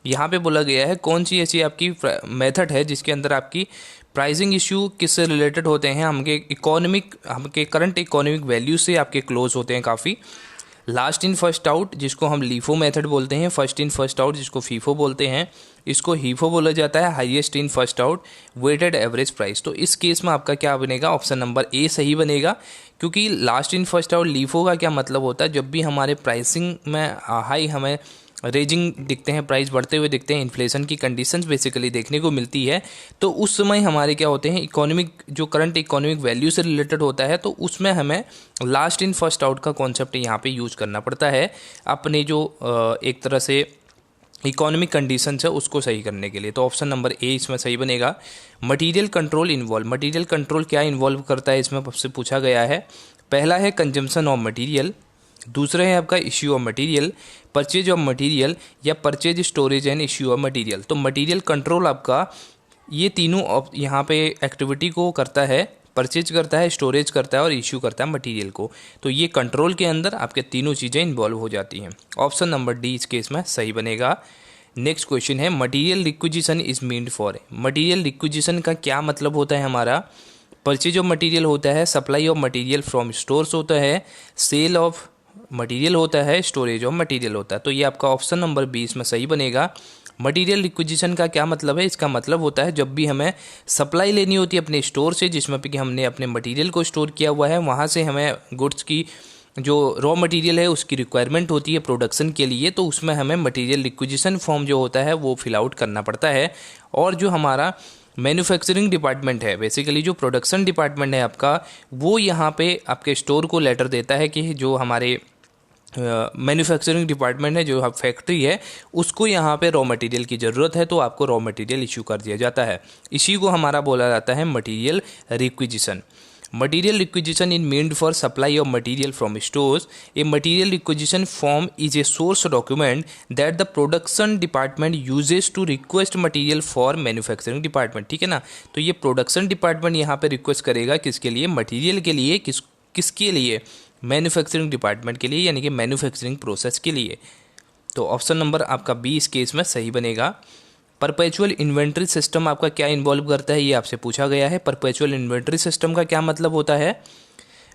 यहाँ पे बोला गया है कौन सी ऐसी आपकी मेथड है जिसके अंदर आपकी प्राइसिंग इश्यू किससे रिलेटेड होते हैं, हमके करंट इकोनॉमिक वैल्यू से आपके क्लोज होते हैं काफ़ी। लास्ट इन फर्स्ट आउट जिसको हम लीफो मेथड बोलते हैं, फर्स्ट इन फर्स्ट आउट जिसको फीफो बोलते हैं, इसको हीफो बोला जाता है, highest in first out, weighted average price. तो इस केस में आपका क्या बनेगा, ऑप्शन नंबर ए सही बनेगा, क्योंकि last in first out LIFO का क्या मतलब होता है, जब भी हमारे प्राइसिंग में हाई हमें रेजिंग दिखते हैं, प्राइस बढ़ते हुए दिखते हैं, इन्फ्लेशन की कंडीशंस बेसिकली देखने को मिलती है, तो उस समय हमारे क्या होते हैं इकोनॉमिक जो करंट इकोनॉमिक वैल्यू से रिलेटेड होता है, तो उसमें हमें लास्ट इन फर्स्ट आउट का कॉन्सेप्ट यहाँ पे यूज करना पड़ता है अपने जो एक तरह से इकोनॉमिक कंडीशंस है उसको सही करने के लिए। तो ऑप्शन नंबर ए इसमें सही बनेगा। Material control involve. Material control क्या इन्वॉल्व करता है इसमें आपसे पूछा गया है। पहला है कंजम्पशन ऑफ मटीरियल, दूसरा है आपका issue of material, purchase of material या purchase storage and issue of material. तो मटेरियल कंट्रोल आपका ये तीनों यहाँ पे एक्टिविटी को करता है, परचेज करता है, स्टोरेज करता है और इश्यू करता है मटेरियल को। तो ये कंट्रोल के अंदर आपके तीनों चीज़ें इन्वॉल्व हो जाती हैं। ऑप्शन नंबर डी इस केस में सही बनेगा। नेक्स्ट क्वेश्चन है material requisition is meant for. Material requisition का क्या मतलब होता है हमारा, परचेज ऑफ मटेरियल होता है, supply of material from stores होता है, सेल ऑफ मटेरियल होता है, स्टोरेज ऑफ मटेरियल होता है। तो ये आपका ऑप्शन नंबर 20 में सही बनेगा। मटेरियल रिक्विजिशन का क्या मतलब है, इसका मतलब होता है जब भी हमें सप्लाई लेनी होती है अपने स्टोर से, जिसमें कि हमने अपने मटेरियल को स्टोर किया हुआ है, वहाँ से हमें गुड्स की जो रॉ मटेरियल है उसकी रिक्वायरमेंट होती है प्रोडक्शन के लिए, तो उसमें हमें मटेरियल रिक्विजिशन फॉर्म जो होता है वो फिल आउट करना पड़ता है। और जो हमारा मैन्युफैक्चरिंग डिपार्टमेंट है, बेसिकली जो प्रोडक्शन डिपार्टमेंट है आपका, वो यहाँ पे आपके स्टोर को लेटर देता है कि जो हमारे मैन्युफैक्चरिंग डिपार्टमेंट है, जो फैक्ट्री है, उसको यहाँ पे रॉ मटेरियल की ज़रूरत है, तो आपको रॉ मटेरियल इशू कर दिया जाता है। इसी को हमारा बोला जाता है material requisition. Material requisition in meant for supply of material from stores. A material requisition form is a source document that the production department uses to request material for manufacturing department. ठीक है ना, तो ये प्रोडक्शन डिपार्टमेंट यहाँ पे रिक्वेस्ट करेगा किसके लिए, मटेरियल के लिए, किसके लिए, मैन्युफैक्चरिंग डिपार्टमेंट के लिए, यानी कि मैन्युफैक्चरिंग प्रोसेस के लिए। तो ऑप्शन नंबर आपका बी इस केस में सही बनेगा। परपेचुअल इन्वेंट्री सिस्टम आपका क्या इन्वॉल्व करता है, ये आपसे पूछा गया है। परपेचुअल इन्वेंट्री सिस्टम का क्या मतलब होता है,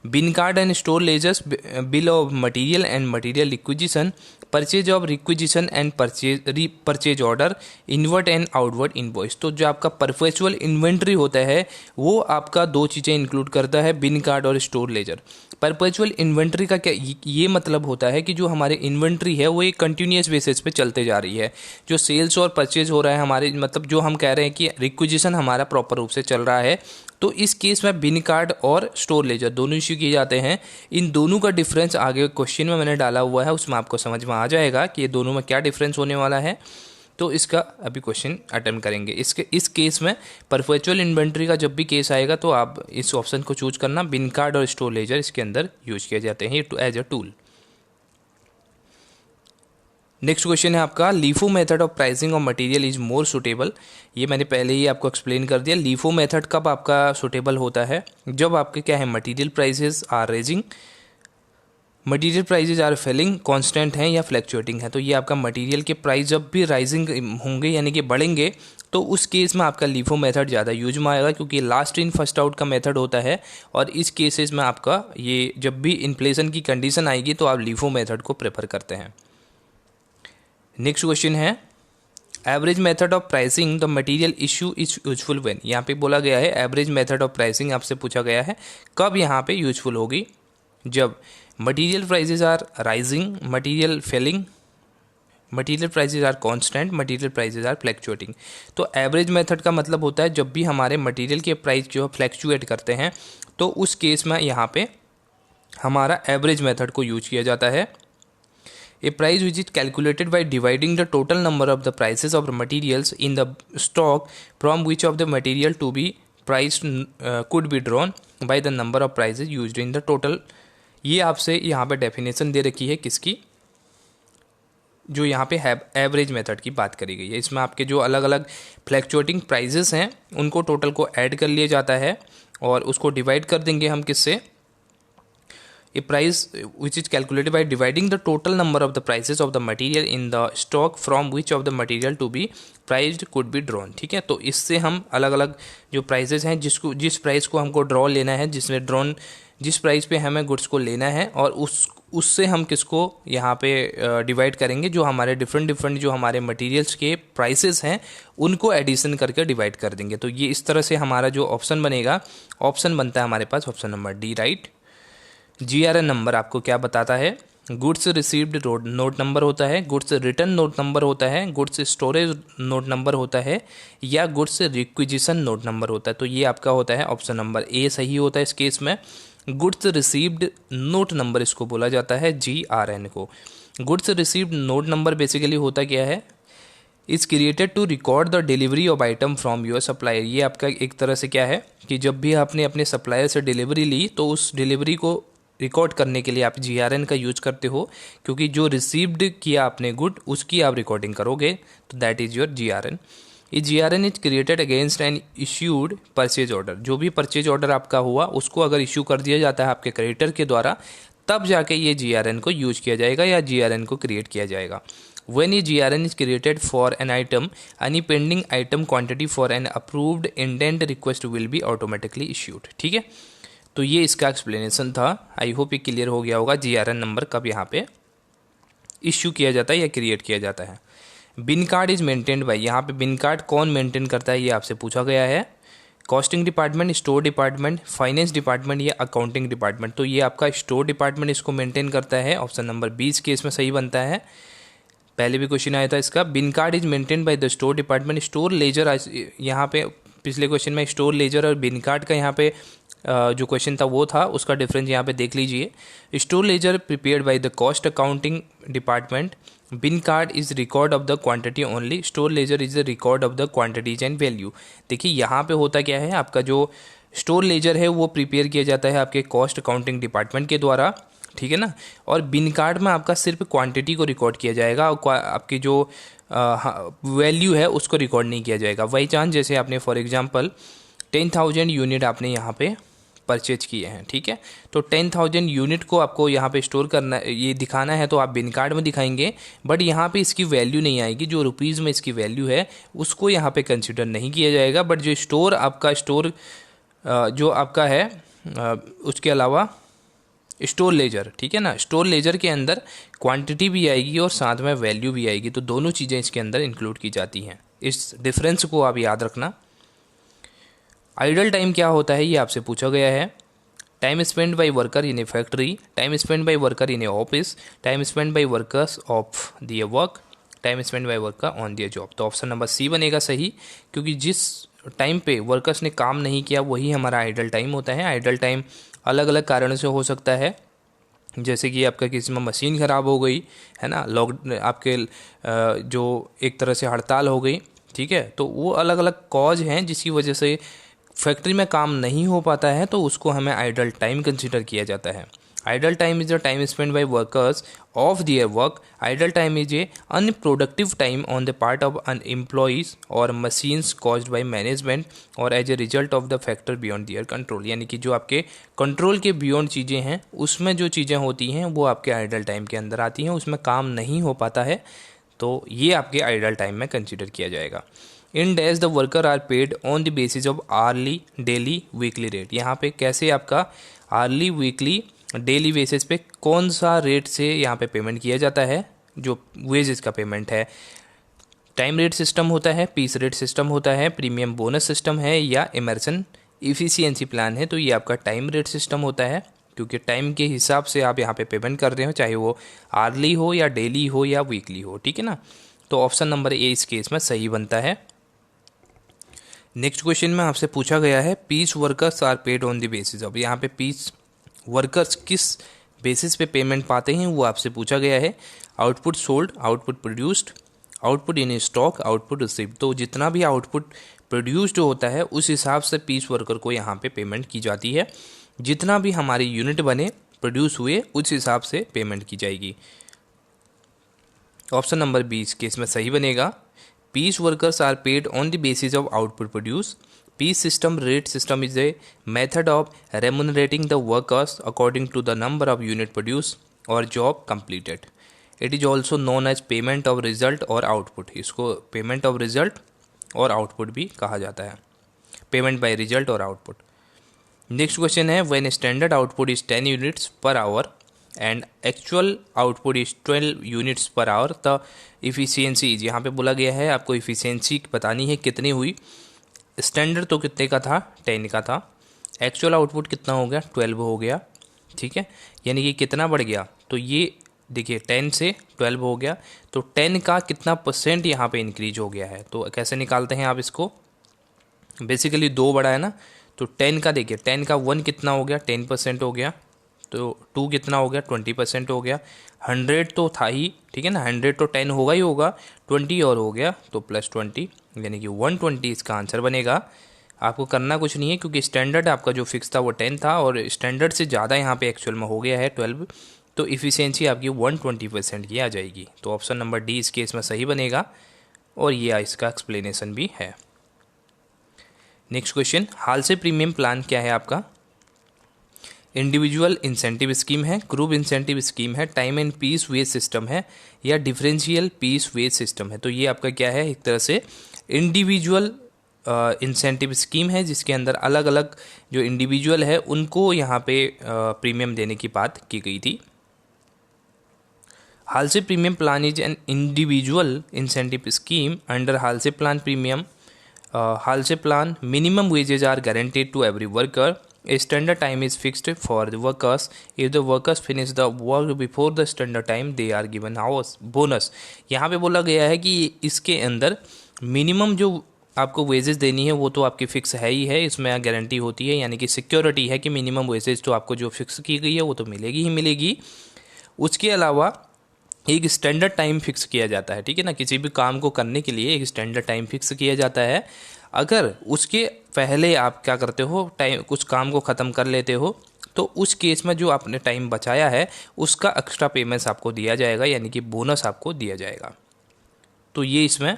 bin card and store ledgers, bill of material and material requisition, purchase of requisition and purchase order, inward and outward invoice. तो जो आपका परपेचुअल इन्वेंट्री होता है वो आपका दो चीज़ें इंक्लूड करता है, बिन कार्ड और स्टोर लेजर। परपेचुअल इन्वेंट्री का क्या ये मतलब होता है कि जो हमारे इन्वेंट्री है वो एक कंटिन्यूस बेसिस पे चलते जा रही है। जो सेल्स और परचेज हो रहा है हमारे, मतलब जो हम कह रहे हैं कि रिक्विजिशन हमारा प्रॉपर रूप से चल रहा है, तो इस केस में बिन कार्ड और स्टोर लेजर दोनों इश्यू किए जाते हैं। इन दोनों का डिफरेंस आगे क्वेश्चन में मैंने डाला हुआ है, उसमें आपको समझ में आ जाएगा कि ये दोनों में क्या डिफरेंस होने वाला है। तो इसका अभी क्वेश्चन अटेम्प्ट करेंगे। इस केस में परपेचुअल इन्वेंट्री का जब भी केस आएगा तो आप इस ऑप्शन को चूज करना, बिन कार्ड और स्टोर लेजर इसके अंदर यूज किए जाते हैं as a tool. Next question है आपका, LIFO method of pricing of material is more suitable. ये मैंने पहले ही आपको एक्सप्लेन कर दिया। लीफो मेथड कब आपका सुटेबल होता है, जब आपके क्या है material prices are rising, material prices are falling, constant हैं या फ्लैक्चुएटिंग है। तो ये आपका मटेरियल के प्राइस जब भी राइजिंग होंगे यानी कि बढ़ेंगे तो उस केस में आपका लीफो मेथड ज़्यादा यूज में आएगा, क्योंकि लास्ट इन फर्स्ट आउट का मेथड होता है। और इस केसेस में आपका ये जब भी इन्फ्लेशन की कंडीशन आएगी तो आप लीफो मेथड को प्रेफर करते हैं। नेक्स्ट क्वेश्चन है, average method of pricing the material issue is useful when. यहाँ पे बोला गया है एवरेज मेथड ऑफ प्राइसिंग आपसे पूछा गया है कब यहाँ पे यूजफुल होगी, जब material prices are rising, material falling, material prices are constant, material prices are fluctuating. तो एवरेज मेथड का मतलब होता है जब भी हमारे मटेरियल के प्राइस जो फ्लैक्चुएट करते हैं तो उस केस में यहाँ पे हमारा एवरेज मेथड को यूज किया जाता है। A price which is calculated by dividing the total number of the prices of the materials in the stock from which of the material to be priced could be drawn by the number of prices used in the total। ये आपसे यहाँ पे डेफिनेशन दे रखी है किसकी, जो यहाँ पे एवरेज मेथड की बात करी गई है। इसमें आपके जो अलग अलग फ्लैक्चुएटिंग प्राइजेस हैं उनको टोटल को ऐड कर लिया जाता है और उसको डिवाइड कर देंगे हम किससे, a price which is calculated by dividing the total number of the prices of the material in the stock from which of the material to be priced could be drawn। ठीक है, तो इससे हम अलग अलग जो प्राइसेस हैं जिस प्राइस को हमको ड्रॉ लेना है, जिस प्राइस पे हमें गुड्स को लेना है और उससे हम किसको यहाँ पे डिवाइड करेंगे, जो हमारे डिफरेंट जो हमारे मटेरियल्स के प्राइसेस हैं उनको एडिशन करके डिवाइड कर देंगे। तो ये इस तरह से हमारा जो ऑप्शन बनेगा, ऑप्शन बनता है हमारे पास option number D, right. GRN number आपको क्या बताता है, गुड्स रिसीव्ड नोट नंबर होता है, गुड्स रिटर्न नोट नंबर होता है, गुड्स स्टोरेज नोट नंबर होता है, या गुड्स रिक्विजिशन नोट नंबर होता है। तो ये आपका होता है ऑप्शन नंबर ए सही होता है इस केस में। गुड्स रिसीव्ड नोट नंबर इसको बोला जाता है GRN को। Goods received note number basically होता क्या है, is created to record the delivery of item from your supplier. ये आपका एक तरह से क्या है कि जब भी आपने अपने सप्लायर से डिलीवरी ली तो उस डिलीवरी को रिकॉर्ड करने के लिए आप GRN का यूज करते हो, क्योंकि जो रिसीव्ड किया आपने गुड उसकी आप रिकॉर्डिंग करोगे, तो दैट इज योर GRN। ये GRN is created against an issued purchase order. जो भी परचेज ऑर्डर आपका हुआ उसको अगर इश्यू कर दिया जाता है आपके क्रेडिटर के द्वारा, तब जाके ये GRN को यूज किया जाएगा या GRN को क्रिएट किया जाएगा। When a GRN is created for an item, any pending item quantity for an approved intent request will be automatically issued। ठीक है, तो ये इसका एक्सप्लेनेशन था। आई होप ये क्लियर हो गया होगा GRN नंबर कब यहाँ पे इश्यू किया जाता है या क्रिएट किया जाता है। Bin card is maintained by, यहाँ पे बिन कार्ड कौन मेंटेन करता है ये आपसे पूछा गया है। Costing department, store department, finance department या अकाउंटिंग डिपार्टमेंट। तो ये आपका स्टोर डिपार्टमेंट इसको मेंटेन करता है, ऑप्शन नंबर 20 केस में सही बनता है। पहले भी क्वेश्चन आया था इसका, bin card is maintain by the store department. Store ledger, यहाँ पे पिछले क्वेश्चन में स्टोर लेजर और बिन कार्ड का यहाँ पे जो क्वेश्चन था वो था, उसका डिफरेंस यहाँ पे देख लीजिए। Store ledger prepared by the cost accounting department, bin card is record of the quantity only, store ledger is the record of the quantities and value. देखिए यहाँ पे होता क्या है, आपका जो स्टोर लेजर है वो प्रिपेयर किया जाता है आपके कॉस्ट अकाउंटिंग डिपार्टमेंट के द्वारा, ठीक है ना, और बिन कार्ड में आपका सिर्फ क्वांटिटी को रिकॉर्ड किया जाएगा और आपकी जो वैल्यू है उसको रिकॉर्ड नहीं किया जाएगा। बाई चांस जैसे आपने फॉर एग्जांपल 10,000 यूनिट आपने यहाँ पे परचेज किए हैं, ठीक है, तो 10,000 यूनिट को आपको यहाँ पे स्टोर करना, ये दिखाना है तो आप बिन कार्ड में दिखाएंगे, बट यहाँ पे इसकी वैल्यू नहीं आएगी, जो रुपीज़ में इसकी वैल्यू है उसको यहाँ पे कंसिडर नहीं किया जाएगा। बट जो स्टोर आपका जो आपका है उसके अलावा स्टोर लेजर, ठीक है ना। स्टोर लेजर के अंदर क्वांटिटी भी आएगी और साथ में वैल्यू भी आएगी, तो दोनों चीज़ें इसके अंदर इंक्लूड की जाती हैं। इस डिफरेंस को आप याद रखना। आइडल टाइम क्या होता है ये आपसे पूछा गया है। Time spend by worker in a factory, time spend by worker in a office, time spend by workers of their work, time spend by worker on their job. तो ऑप्शन नंबर सी बनेगा सही, क्योंकि जिस टाइम पे वर्कर्स ने काम नहीं किया वही हमारा आइडल टाइम होता है। आइडल टाइम अलग अलग कारणों से हो सकता है, जैसे कि आपका किसी में मशीन ख़राब हो गई है ना, आपके जो एक तरह से हड़ताल हो गई, ठीक है, तो वो अलग अलग कॉज हैं जिसकी वजह से फैक्ट्री में काम नहीं हो पाता है, तो उसको हमें आइडल टाइम कंसिडर किया जाता है। Idle time is the time spend by workers of their work. Idle time is a unproductive time on the part of an employees और मशीन्स कॉज्ड बाय मैनेजमेंट और as a result of the factor beyond their control. यानी कि जो आपके कंट्रोल के बियॉन्ड चीज़ें हैं, उसमें जो चीज़ें होती हैं वो आपके आइडल टाइम के अंदर आती हैं, उसमें काम नहीं हो पाता है, तो ये आपके आइडल टाइम में कंसिडर किया जाएगा। In days the worker are paid on the basis of hourly, daily, weekly rate. यहाँ पे कैसे आपका आर्ली, वीकली, डेली बेसिस पे कौन सा रेट से यहाँ पे पेमेंट किया जाता है, जो वेजेस का पेमेंट है। टाइम रेट सिस्टम होता है, पीस रेट सिस्टम होता है, प्रीमियम बोनस सिस्टम है, या इमर्सन इफिशियंसी प्लान है। तो ये आपका टाइम रेट सिस्टम होता है, क्योंकि टाइम के हिसाब से आप यहाँ पे पेमेंट कर रहे हो, चाहे वो आर्ली हो या डेली हो या वीकली हो, ठीक है ना। तो ऑप्शन नंबर ए इस केस में सही बनता है। नेक्स्ट क्वेश्चन में आपसे पूछा गया है piece workers are paid on the basis. अब यहाँ पे पीस वर्कर्स किस बेसिस पे पेमेंट पाते हैं वो आपसे पूछा गया है। Output sold, output produced, output in stock, output received. तो जितना भी आउटपुट प्रोड्यूस्ड होता है उस हिसाब से पीस वर्कर को यहाँ पे पेमेंट की जाती है। जितना भी हमारे यूनिट बने, प्रोड्यूस हुए, उस हिसाब से पेमेंट की जाएगी। ऑप्शन नंबर बी इस केस में सही बनेगा। Piece workers are paid on the basis of output produced. Piece system rate system is a method of remunerating the workers according to the number of unit produced or job completed. It is also known as payment of result or output. इसको payment of result और output भी कहा जाता है, payment by result और output. Next question है when standard output is 10 units per hour and actual output is 12 units per hour, the efficiency is, यहाँ पे बोला गया है आपको efficiency बतानी है कितनी हुई। स्टैंडर्ड तो कितने का था, 10 का था, एक्चुअल आउटपुट कितना हो गया, 12 हो गया, ठीक है। यानी कि कितना बढ़ गया, तो ये देखिए 10 से 12 हो गया, तो 10 का कितना परसेंट यहाँ पे इंक्रीज हो गया है। तो कैसे निकालते हैं आप इसको, बेसिकली 2 बढ़ा है ना, तो 10 का देखिए 10 का 1 कितना हो गया, 10% हो गया, तो 2 कितना हो गया, 20% हो गया। 100 तो था ही, ठीक है ना, 100 तो 10 होगा ही होगा, 20 और हो गया तो प्लस 20, यानी कि 120 इसका आंसर बनेगा। आपको करना कुछ नहीं है, क्योंकि स्टैंडर्ड आपका जो फिक्स था वो 10 था और स्टैंडर्ड से ज़्यादा यहाँ पे एक्चुअल में हो गया है 12, तो इफ़िशियंसी आपकी 120% की आ जाएगी। तो ऑप्शन नंबर डी इस केस में सही बनेगा और ये इसका एक्सप्लेनेशन भी है। नेक्स्ट क्वेश्चन, हाल से प्रीमियम प्लान क्या है आपका, इंडिविजुअल इंसेंटिव स्कीम है, ग्रुप इंसेंटिव स्कीम है, time and piece wage system है, या डिफरेंशियल पीस वेज सिस्टम है। तो ये आपका क्या है, एक तरह से इंडिविजुअल इंसेंटिव स्कीम है, जिसके अंदर अलग अलग जो इंडिविजुअल है उनको यहाँ पे प्रीमियम देने की बात की गई थी। Halsey premium plan is an individual incentive scheme under Halsey plan premium. Halsey plan minimum wages are guaranteed to every worker. A standard time is fixed for the workers. If the workers finish the work before the standard time, they are given hours bonus. यहाँ पे बोला गया है कि इसके अंदर मिनिमम जो आपको वेजेस देनी है वो तो आपकी फिक्स है ही है, इसमें गारंटी होती है, यानी कि सिक्योरिटी है कि मिनिमम वेजेस तो आपको जो फिक्स की गई है वो तो मिलेगी ही मिलेगी। उसके अलावा एक स्टैंडर्ड टाइम फिक्स किया जाता है, ठीक है ना, किसी भी काम को करने के लिए एक स्टैंडर्ड टाइम फिक्स किया जाता है। अगर उसके पहले आप क्या करते हो, टाइम कुछ काम को ख़त्म कर लेते हो, तो उस केस में जो आपने टाइम बचाया है उसका एक्स्ट्रा पेमेंट्स आपको दिया जाएगा, यानी कि बोनस आपको दिया जाएगा। तो ये इसमें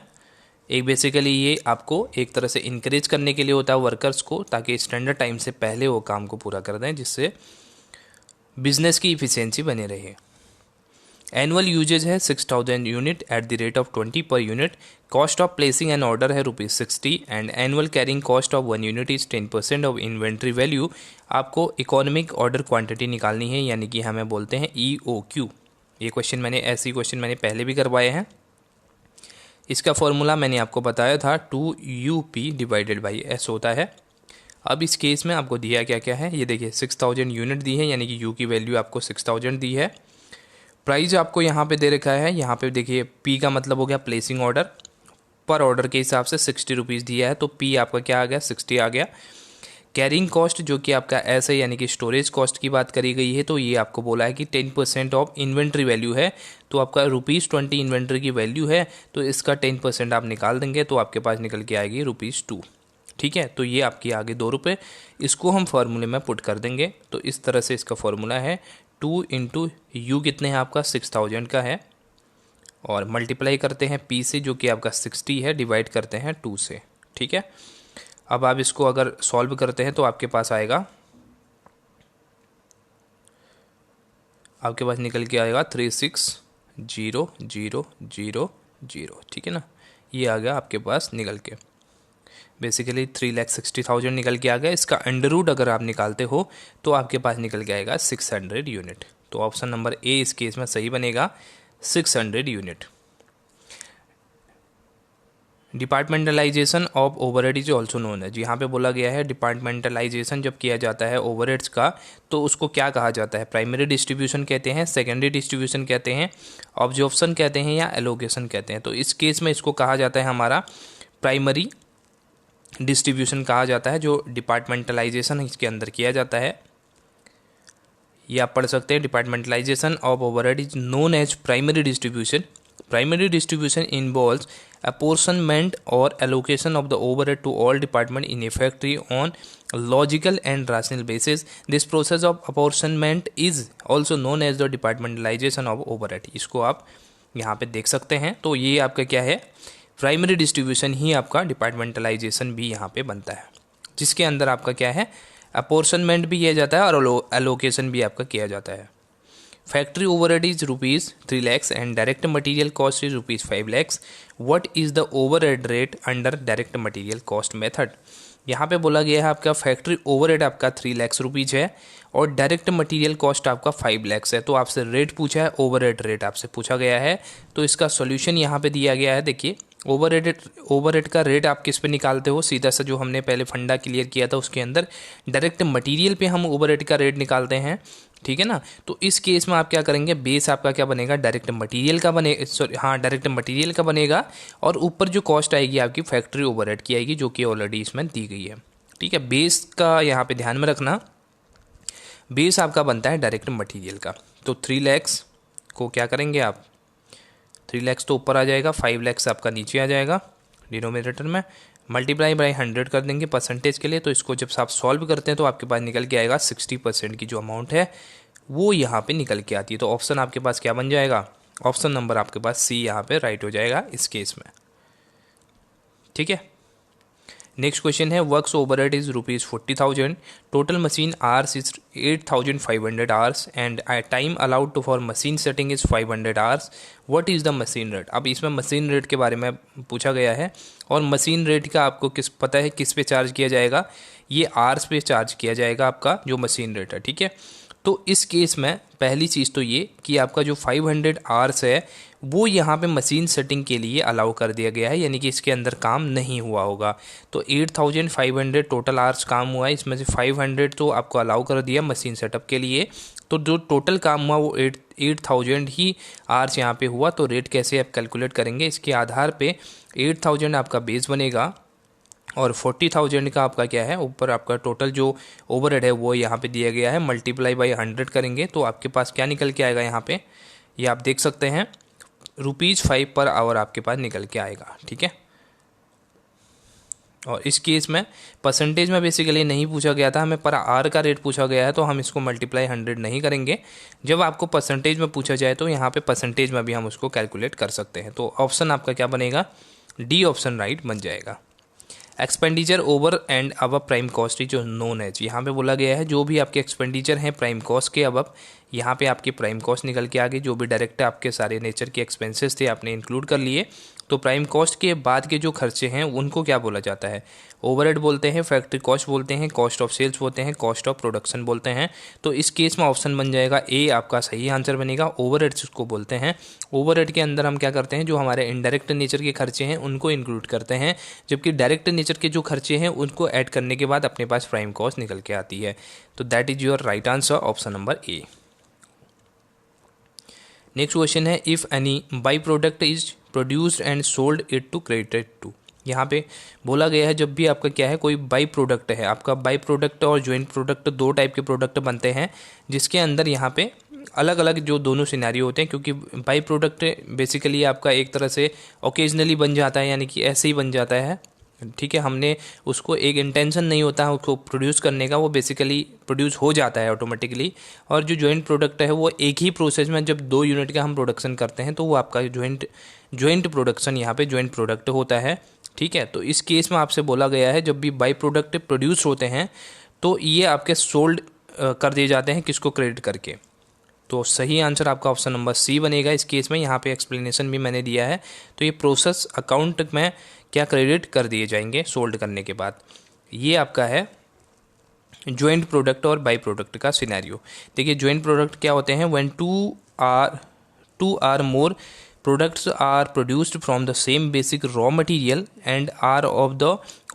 एक बेसिकली ये आपको एक तरह से इनकरेज करने के लिए होता है वर्कर्स को, ताकि स्टैंडर्ड टाइम से पहले वो काम को पूरा कर दें, जिससे बिजनेस की इफ़िशियंसी बनी रहे। एनुअल यूजेज है 6000 unit at the rate of 20 per unit. Cost of placing an order है ₹60 and annual carrying cost of 1 unit is 10% of inventory value. आपको इकोनॉमिक ऑर्डर क्वांटिटी निकालनी है, यानी कि हमें बोलते हैं EOQ। ये क्वेश्चन ऐसे क्वेश्चन मैंने पहले भी करवाए हैं। इसका फॉर्मूला मैंने आपको बताया था 2UP डिवाइडेड बाई S होता है। अब इस केस में आपको दिया क्या क्या है, ये देखिए 6000 यूनिट दी है, यानी कि U की वैल्यू आपको 6000 दी है। प्राइस आपको यहाँ पे दे रखा है, यहाँ पे देखिए P का मतलब हो गया प्लेसिंग ऑर्डर, पर ऑर्डर के हिसाब से 60 रुपीज़ दिया है, तो P आपका क्या आ गया 60 आ गया। कैरिंग कॉस्ट जो कि आपका S है, यानी कि स्टोरेज कॉस्ट की बात करी गई है, तो ये आपको बोला है कि 10% ऑफ इन्वेंट्री वैल्यू है, तो आपका ₹20 इन्वेंट्री की वैल्यू है, तो इसका 10% आप निकाल देंगे तो आपके पास निकल के आएगी ₹2। ठीक है, तो ये आपकी आगे ₹2, इसको हम फार्मूले में पुट कर देंगे। तो इस तरह से इसका फार्मूला है 2 इंटू यू कितने हैं आपका 6000 का है, और मल्टीप्लाई करते हैं P से जो कि आपका 60 है, डिवाइड करते हैं 2 से। ठीक है, अब आप इसको अगर सॉल्व करते हैं तो आपके पास आएगा, आपके पास निकल के आएगा 360000। ठीक है ना, ये आ गया आपके पास निकल के, बेसिकली 3,60,000 निकल के आ गया। इसका अंडर रूट अगर आप निकालते हो तो आपके पास निकल के आएगा 600 यूनिट। तो ऑप्शन नंबर ए इस केस में सही बनेगा, 600 unit. Departmentalisation of overhead is also known है। यहाँ पे बोला गया है डिपार्टमेंटलाइजेशन जब किया जाता है ओवरहेड्स का, तो उसको क्या कहा जाता है, प्राइमरी डिस्ट्रीब्यूशन कहते हैं, सेकेंडरी डिस्ट्रीब्यूशन कहते हैं, ऑब्जॉर्प्शन कहते हैं, या एलोकेशन कहते हैं। तो इस केस में इसको कहा जाता है हमारा प्राइमरी डिस्ट्रीब्यूशन कहा जाता है, जो डिपार्टमेंटलाइजेशन इसके अंदर किया जाता है। ये आप पढ़ सकते हैं, departmentalization of overhead is known as primary distribution. Primary distribution involves apportionment or allocation of the overhead to all department in a factory on logical and rational basis. This process of apportionment is also known as the departmentalization of overhead. इसको आप यहाँ पे देख सकते हैं। तो ये आपका क्या है, प्राइमरी डिस्ट्रीब्यूशन ही आपका डिपार्टमेंटलाइजेशन भी यहाँ पे बनता है, जिसके अंदर आपका क्या है, अपॉर्शनमेंट भी किया जाता है और एलोकेशन भी आपका किया जाता है। Factory overhead is ₹3 lakhs and direct material cost is ₹5 lakhs। What is the overhead rate under direct material cost method. यहाँ पे बोला गया है आपका फैक्ट्री ओवरहेड आपका 3 lakhs रुपीज़ है और डायरेक्ट मटेरियल कॉस्ट आपका 5 lakhs है। तो आपसे रेट पूछा है, ओवरहेड रेट आपसे पूछा गया है, तो इसका सॉल्यूशन यहाँ पे दिया गया है। देखिए ओवरहेड का रेट आप किस पे निकालते हो, सीधा सा जो हमने पहले फंडा क्लियर किया था उसके अंदर डायरेक्ट मटेरियल पे हम ओवरहेड का रेट निकालते हैं। ठीक है ना, तो इस केस में आप क्या करेंगे, बेस आपका क्या बनेगा, डायरेक्ट मटेरियल का डायरेक्ट मटेरियल का बनेगा, और ऊपर जो कॉस्ट आएगी आपकी फैक्ट्री ओवरहेड की आएगी, जो कि ऑलरेडी इसमें दी गई है। ठीक है, बेस का यहाँ पे ध्यान में रखना, बेस आपका बनता है डायरेक्ट मटेरियल का। तो 3 lakhs को क्या करेंगे आप, 3 lakhs तो ऊपर आ जाएगा, 5 lakhs आपका नीचे आ जाएगा डिनोमिनेटर में, मल्टीप्लाई बाई 100 कर देंगे परसेंटेज के लिए। तो इसको जब आप सॉल्व करते हैं तो आपके पास निकल के आएगा 60% की जो अमाउंट है वो यहाँ पे निकल के आती है। तो ऑप्शन आपके पास क्या बन जाएगा, ऑप्शन नंबर आपके पास सी यहाँ पे राइट हो जाएगा इस केस में। ठीक है, नेक्स्ट क्वेश्चन है, works overhead is ₹40,000, total machine hours is 8,500 hours and time allowed to for machine setting is 500 hours. What is the machine rate. अब इसमें मशीन रेट के बारे में पूछा गया है, और मशीन रेट का आपको पता है किस पे चार्ज किया जाएगा, ये आवर्स पे चार्ज किया जाएगा आपका जो मशीन रेट है। ठीक है, तो इस केस में पहली चीज़ तो ये कि आपका जो 500 आवर्स है वो यहाँ पे मशीन सेटिंग के लिए अलाउ कर दिया गया है, यानी कि इसके अंदर काम नहीं हुआ होगा। तो 8,500 टोटल आवर्स काम हुआ है, इसमें से 500 तो आपको अलाउ कर दिया मशीन सेटअप के लिए, तो जो टोटल काम हुआ वो 8,000 ही आवर्स यहाँ पे हुआ। तो रेट कैसे आप कैलकुलेट करेंगे, इसके आधार पे 8,000 आपका बेस बनेगा और 40,000 का आपका क्या है, ऊपर आपका टोटल जो ओवरहेड है वो यहाँ पे दिया गया है, मल्टीप्लाई बाई 100 करेंगे तो आपके पास क्या निकल के आएगा, यहाँ पे ये आप देख सकते हैं ₹5 पर आवर आपके पास निकल के आएगा। ठीक है, और इस केस में परसेंटेज में बेसिकली नहीं पूछा गया था, हमें पर आवर का रेट पूछा गया है, तो हम इसको मल्टीप्लाई 100 नहीं करेंगे। जब आपको परसेंटेज में पूछा जाए तो यहाँ पे परसेंटेज में भी हम उसको कैलकुलेट कर सकते हैं। तो ऑप्शन आपका क्या बनेगा, डी ऑप्शन राइट बन जाएगा। एक्सपेंडिचर ओवर एंड अब प्राइम कॉस्ट जो नोन एज, यहाँ पे बोला गया है जो भी आपके एक्सपेंडिचर हैं प्राइम कॉस्ट के अब यहाँ पे आपकी प्राइम कॉस्ट निकल के आ गई। जो भी डायरेक्ट आपके सारे नेचर के एक्सपेंसेस थे आपने इंक्लूड कर लिए। तो प्राइम कॉस्ट के बाद के जो खर्चे हैं उनको क्या बोला जाता है? ओवरहेड बोलते हैं, फैक्ट्री कॉस्ट बोलते हैं, कॉस्ट ऑफ सेल्स बोलते हैं, कॉस्ट ऑफ प्रोडक्शन बोलते हैं। तो इस केस में ऑप्शन बन जाएगा ए आपका सही आंसर बनेगा। ओवरहेड्स उसको बोलते हैं। ओवरहेड के अंदर हम क्या करते हैं, जो हमारे इनडायरेक्ट नेचर के खर्चे हैं उनको इंक्लूड करते हैं, जबकि डायरेक्ट नेचर के जो खर्चे हैं उनको ऐड करने के बाद अपने पास प्राइम कॉस्ट निकल के आती है। तो that is your right answer, option number A. Next question है, if any by product is produced and sold it to credited to. यहाँ पे बोला गया है जब भी आपका क्या है कोई बाई प्रोडक्ट है, आपका बाई प्रोडक्ट और ज्वाइंट प्रोडक्ट दो टाइप के प्रोडक्ट बनते हैं, जिसके अंदर यहाँ पे अलग अलग जो दोनों सिनेरियो होते हैं। क्योंकि बाई प्रोडक्ट बेसिकली आपका एक तरह से ओकेजनली बन जाता है, यानी कि ऐसे ही बन जाता है, ठीक है। हमने उसको एक इंटेंशन नहीं होता है उसको प्रोड्यूस करने का, वो बेसिकली प्रोड्यूस हो जाता है ऑटोमेटिकली। और जो जॉइंट प्रोडक्ट है वो एक ही प्रोसेस में जब 2 यूनिट का हम प्रोडक्शन करते हैं तो वो आपका जॉइंट प्रोडक्शन यहाँ पे जॉइंट प्रोडक्ट होता है, ठीक है। तो इस केस में आपसे बोला गया है जब भी बाई प्रोडक्ट प्रोड्यूस होते हैं तो ये आपके सोल्ड कर दिए जाते हैं, किसको क्रेडिट करके। तो सही आंसर आपका ऑप्शन नंबर सी बनेगा इस केस में। यहाँ पे एक्सप्लेनेशन भी मैंने दिया है। तो ये प्रोसेस अकाउंट में क्या क्रेडिट कर दिए जाएंगे सोल्ड करने के बाद। ये आपका है जॉइंट प्रोडक्ट और बाई प्रोडक्ट का सिनेरियो। देखिए जॉइंट प्रोडक्ट क्या होते हैं, when two or more products are produced from the same basic raw material and are of the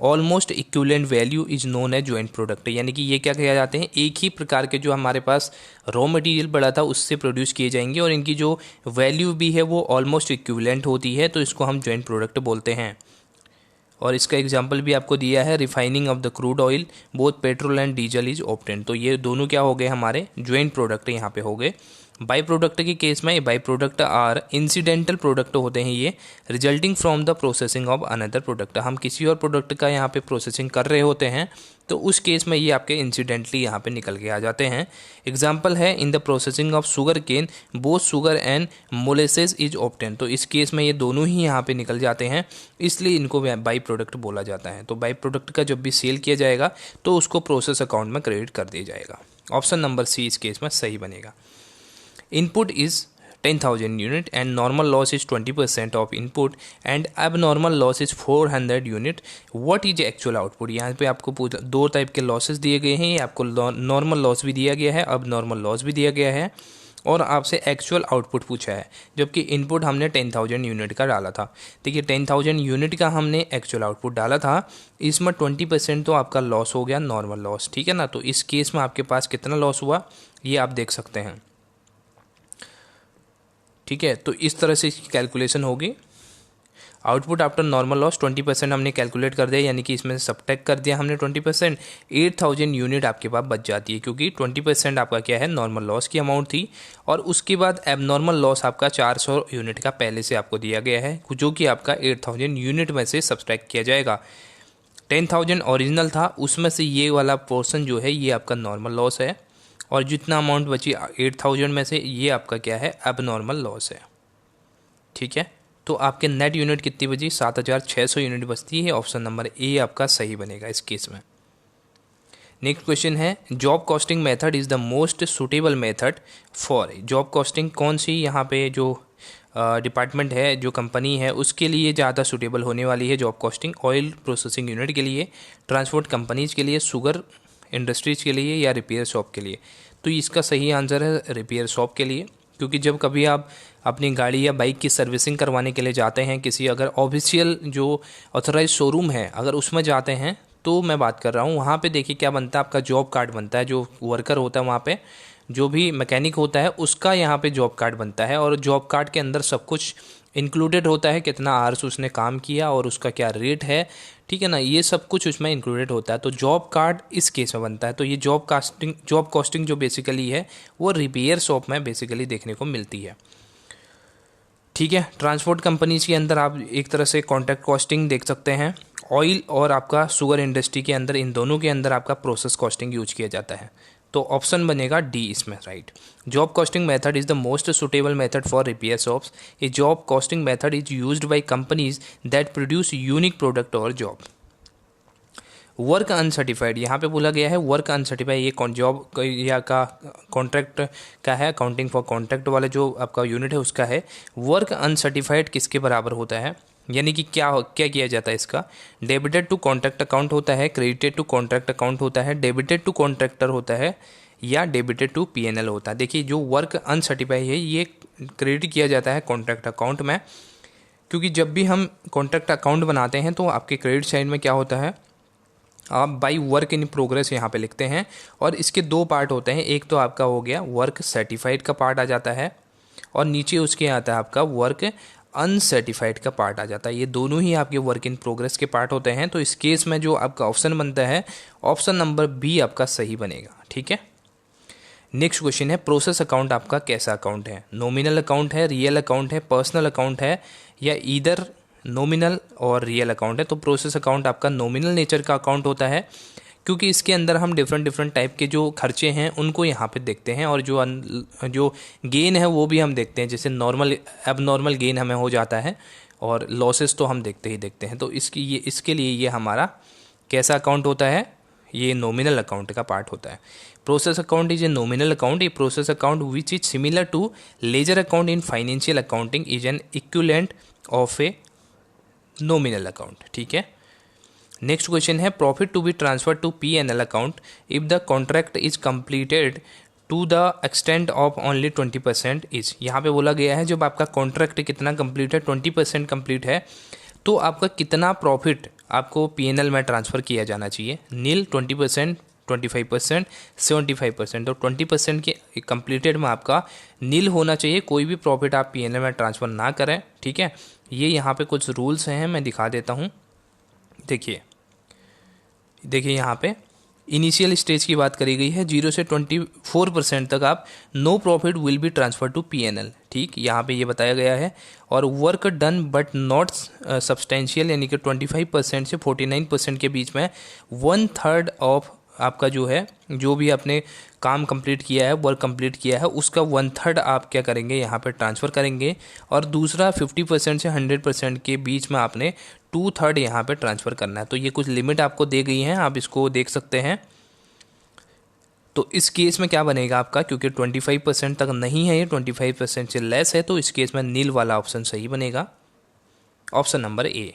almost equivalent value is known as joint product। यानी कि ये क्या कहा जाते हैं, एक ही प्रकार के जो हमारे पास रॉ मटेरियल पड़ा था उससे प्रोड्यूस किए जाएंगे और इनकी जो वैल्यू भी है वो ऑलमोस्ट इक्विवेलेंट होती है, तो इसको हम जॉइंट प्रोडक्ट बोलते हैं। और इसका एग्जाम्पल भी आपको दिया है, refining of the crude oil both petrol and diesel is obtain. तो ये दोनों क्या हो गए हमारे जॉइंट प्रोडक्ट यहाँ पे हो गए। बाई प्रोडक्ट के केस में by product are incidental product होते हैं ये, resulting from the processing of another product. हम किसी और प्रोडक्ट का यहाँ पे प्रोसेसिंग कर रहे होते हैं तो उस केस में ये आपके इंसिडेंटली यहाँ पे निकल के आ जाते हैं। एग्जाम्पल है, in the processing of sugarcane both sugar and molasses is obtain. तो इस केस में ये दोनों ही यहाँ पे निकल जाते हैं, इसलिए इनको बाई प्रोडक्ट बोला जाता है। तो बाई प्रोडक्ट का जब भी सेल किया जाएगा तो उसको प्रोसेस अकाउंट में क्रेडिट कर दिया जाएगा। ऑप्शन नंबर सी इस केस में सही बनेगा। Input is 10,000 unit and normal loss is 20% of input and abnormal loss is 400 unit. What is actual output? यहाँ पे आपको दो टाइप के लॉसेस दिए गए हैं, ये आपको नॉर्मल लॉस भी दिया गया है, अब नॉर्मल लॉस भी दिया गया है और आपसे एक्चुअल आउटपुट पूछा है, जबकि इनपुट हमने 10,000 यूनिट का डाला था। देखिए 10,000 यूनिट का हमने एक्चुअल आउटपुट डाला था, इसमें 20% तो आपका लॉस हो गया, नॉर्मल लॉस, ठीक है ना। तो इस केस में आपके पास कितना लॉस हुआ ये आप देख सकते हैं, ठीक है। तो इस तरह से इसकी कैलकुलेशन होगी। आउटपुट आफ्टर नॉर्मल लॉस 20% हमने कैलकुलेट कर दिया, यानी कि इसमें सबट्रैक्ट कर दिया हमने 20%, 8,000 यूनिट आपके पास बच जाती है, क्योंकि 20% आपका क्या है नॉर्मल लॉस की अमाउंट थी। और उसके बाद एबनॉर्मल लॉस आपका 400 यूनिट का पहले से आपको दिया गया है, जो कि आपका 8,000 यूनिट में से सबट्रैक्ट किया जाएगा। 10,000 ओरिजिनल था, उसमें से ये वाला पोर्सन जो है ये आपका नॉर्मल लॉस है, और जितना अमाउंट बची 8,000 में से ये आपका क्या है एबनॉर्मल लॉस है, ठीक है। तो आपके नेट यूनिट कितनी बची, 7,600 यूनिट बचती है। ऑप्शन नंबर ए आपका सही बनेगा इस केस में। नेक्स्ट क्वेश्चन है, job costing method is the most suitable method for. Job costing कौन सी यहाँ पे जो डिपार्टमेंट है, जो कंपनी है, उसके लिए ज़्यादा सुटेबल होने वाली है job costing? Oil processing unit के लिए, ट्रांसपोर्ट कंपनीज के लिए, शुगर इंडस्ट्रीज के लिए, या रिपेयर शॉप के लिए? तो इसका सही आंसर है रिपेयर शॉप के लिए, क्योंकि जब कभी आप अपनी गाड़ी या बाइक की सर्विसिंग करवाने के लिए जाते हैं किसी अगर ऑफिशियल जो ऑथराइज शोरूम है अगर उसमें जाते हैं, तो मैं बात कर रहा हूँ वहाँ पे देखिए क्या बनता है, आपका जॉब कार्ड बनता है। जो वर्कर होता है वहाँ पे, जो भी मैकेनिक होता है उसका यहाँ पे जॉब कार्ड बनता है, और जॉब कार्ड के अंदर सब कुछ इंक्लूडेड होता है, कितना आवर्स उसने काम किया और उसका क्या रेट है, ठीक है ना, ये सब कुछ उसमें इंक्लूडेड होता है। तो जॉब कार्ड इस केस में बनता है। तो ये जॉब कॉस्टिंग जो बेसिकली है वो रिपेयर शॉप में बेसिकली देखने को मिलती है, ठीक है। ट्रांसपोर्ट कंपनीज के अंदर आप एक तरह से कॉन्ट्रैक्ट कॉस्टिंग देख सकते हैं। ऑयल और आपका शुगर इंडस्ट्री के अंदर, इन दोनों के अंदर आपका प्रोसेस कॉस्टिंग यूज किया जाता है। तो ऑप्शन बनेगा डी इसमें right. Job costing method is the most suitable method for repair shops. A job costing method is used by companies that produce unique product और जॉब। वर्क अनसर्टिफाइड, यहाँ पे बोला गया है वर्क अनसर्टिफाइड, ये जॉब या का कॉन्ट्रैक्ट का है, अकाउंटिंग फॉर कॉन्ट्रैक्ट वाला जो आपका यूनिट है उसका है। वर्क अनसर्टिफाइड किसके बराबर होता है, यानी कि क्या किया जाता है इसका, डेबिटेड टू कॉन्ट्रैक्ट अकाउंट होता है, क्रेडिटेड टू कॉन्ट्रैक्ट अकाउंट होता है, डेबिटेड टू कॉन्ट्रैक्टर होता है, या डेबिटेड टू पीएनएल होता है। देखिए जो वर्क अनसर्टिफाइड है ये क्रेडिट किया जाता है कॉन्ट्रैक्ट अकाउंट में, क्योंकि जब भी हम कॉन्ट्रैक्ट अकाउंट बनाते हैं तो आपके क्रेडिट साइड में क्या होता है, आप बाई वर्क इन प्रोग्रेस यहाँ पे लिखते हैं, और इसके दो पार्ट होते हैं, एक तो आपका हो गया वर्क सर्टिफाइड का पार्ट आ जाता है, और नीचे उसके आता है आपका वर्क अनसर्टिफाइड का पार्ट आ जाता है। ये दोनों ही आपके वर्क इन प्रोग्रेस के पार्ट होते हैं। तो इस केस में जो आपका ऑप्शन बनता है, ऑप्शन नंबर बी आपका सही बनेगा। ठीक है, नेक्स्ट क्वेश्चन है प्रोसेस अकाउंट आपका कैसा अकाउंट है, नॉमिनल अकाउंट है, रियल अकाउंट है, पर्सनल अकाउंट है, या ईदर नॉमिनल और रियल अकाउंट है। तो प्रोसेस अकाउंट आपका नॉमिनल नेचर का अकाउंट होता है, क्योंकि इसके अंदर हम डिफरेंट टाइप के जो खर्चे हैं उनको यहाँ पे देखते हैं, और जो गेन है वो भी हम देखते हैं, जैसे नॉर्मल अब नॉर्मल गेन हमें हो जाता है, और लॉसेस तो हम देखते हैं। तो इसके लिए ये हमारा कैसा अकाउंट होता है, ये नॉमिनल अकाउंट का पार्ट होता है। Process account is a nominal account, a process account which is similar to ledger account in financial accounting is an equivalent of a nominal account. ठीक है, नेक्स्ट क्वेश्चन है profit to be transfer to PNL account if the contract is completed to the extent of only 20% is. यहाँ पे बोला गया है जब आपका कॉन्ट्रैक्ट कितना कंप्लीट है, 20% कंप्लीट है, तो आपका कितना प्रॉफिट आपको पीएनएल में ट्रांसफ़र किया जाना चाहिए, नील 20%, 25%, 75%। तो 20% के कंप्लीटेड में आपका नील होना चाहिए, कोई भी प्रॉफिट आप पीएनएल में ट्रांसफ़र ना करें। ठीक है, ये यहाँ पे कुछ रूल्स हैं, मैं दिखा देता हूँ। देखिए यहाँ पे इनिशियल स्टेज की बात करी गई है, 0 से 24% तक आप no profit will be transfer to PNL. ठीक, यहाँ पे ये बताया गया है। और work done but not substantial, यानी कि 25% से 49% के बीच में 1/3 ऑफ आपका जो है, जो भी आपने काम कंप्लीट किया है, वर्क कंप्लीट किया है, उसका 1/3 आप क्या करेंगे, यहाँ पे ट्रांसफ़र करेंगे। और दूसरा 50% से 100% के बीच में आपने 2/3 यहाँ पे ट्रांसफ़र करना है। तो ये कुछ लिमिट आपको दे गई हैं, आप इसको देख सकते हैं। तो इस केस में क्या बनेगा आपका, क्योंकि 25% तक नहीं है, ये 25% से लेस है, तो इस केस में नील वाला ऑप्शन सही बनेगा, option number A.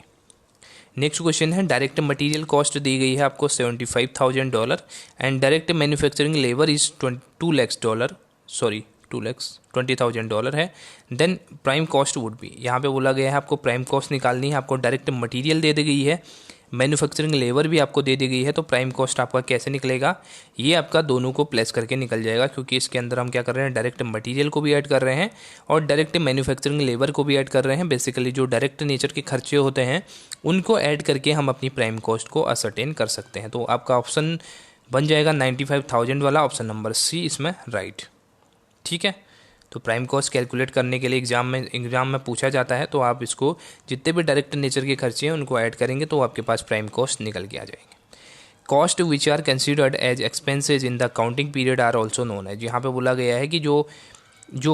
Next question है डायरेक्ट मटेरियल कॉस्ट दी गई है आपको $75,000 and direct manufacturing labour is $2,20,000 है। Then prime cost would be, यहाँ पे बोला गया है आपको प्राइम कॉस्ट निकालनी है, आपको डायरेक्ट मटेरियल दे दी गई है, मैन्युफैक्चरिंग लेबर भी आपको दे दी गई है। तो प्राइम कॉस्ट आपका कैसे निकलेगा, ये आपका दोनों को प्लेस करके निकल जाएगा, क्योंकि इसके अंदर हम क्या कर रहे हैं, डायरेक्ट मटेरियल को भी ऐड कर रहे हैं और डायरेक्ट मैन्युफैक्चरिंग लेबर को भी ऐड कर रहे हैं। बेसिकली जो डायरेक्ट नेचर के खर्चे होते हैं उनको ऐड करके हम अपनी प्राइम कॉस्ट को असर्टेन कर सकते हैं। तो आपका ऑप्शन बन जाएगा 95,000 वाला, ऑप्शन नंबर सी इसमें राइट। ठीक है, तो प्राइम कॉस्ट कैलकुलेट करने के लिए एग्जाम में पूछा जाता है, तो आप इसको जितने भी डायरेक्ट नेचर के खर्चे हैं उनको ऐड करेंगे तो आपके पास प्राइम कॉस्ट निकल के आ जाएंगे। Cost which are considered as expenses in the accounting period are also known as. यहाँ पे बोला गया है कि जो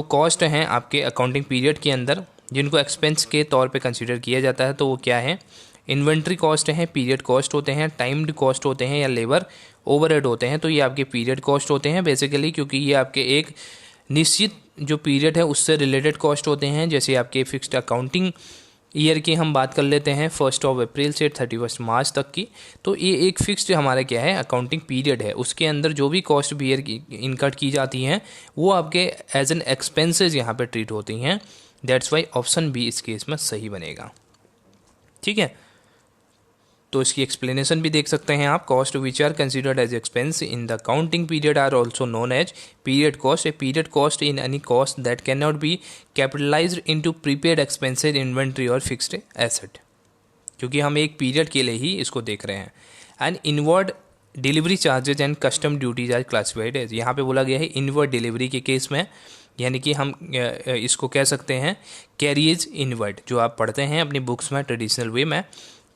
कॉस्ट हैं आपके अकाउंटिंग पीरियड के अंदर जिनको एक्सपेंस के तौर पे कंसिडर किया जाता है, तो वो क्या है, इन्वेंट्री कॉस्ट हैं, पीरियड कॉस्ट होते हैं, टाइम्ड कॉस्ट होते हैं, या लेबर ओवरहेड होते हैं। तो ये आपके पीरियड कॉस्ट होते हैं बेसिकली, क्योंकि ये आपके एक निश्चित जो पीरियड है उससे रिलेटेड कॉस्ट होते हैं। जैसे आपके फिक्स्ड अकाउंटिंग ईयर की हम बात कर लेते हैं 1 अप्रैल से 31 मार्च तक की, तो ये एक फिक्स्ड हमारा क्या है, अकाउंटिंग पीरियड है, उसके अंदर जो भी कॉस्ट बियर की इनकट की जाती हैं वो आपके एज एन एक्सपेंसेस यहाँ पे ट्रीट होती हैं। दैट्स वाई ऑप्शन बी इस केस में सही बनेगा। ठीक है, तो इसकी एक्सप्लेनेशन भी देख सकते हैं आप। Cost which are considered as expense in the accounting period are also known as period cost. A period cost in any cost that can not be capitalised into prepaid expenses, inventory और फिक्स्ड एसेट, क्योंकि हम एक पीरियड के लिए ही इसको देख रहे हैं। And inward delivery charges and custom duties are classified as. यहाँ पे बोला गया है इनवर्ड डिलीवरी के केस में, यानी कि हम इसको कह सकते हैं कैरियज इनवर्ड, जो आप पढ़ते हैं अपनी बुक्स में ट्रेडिशनल वे में,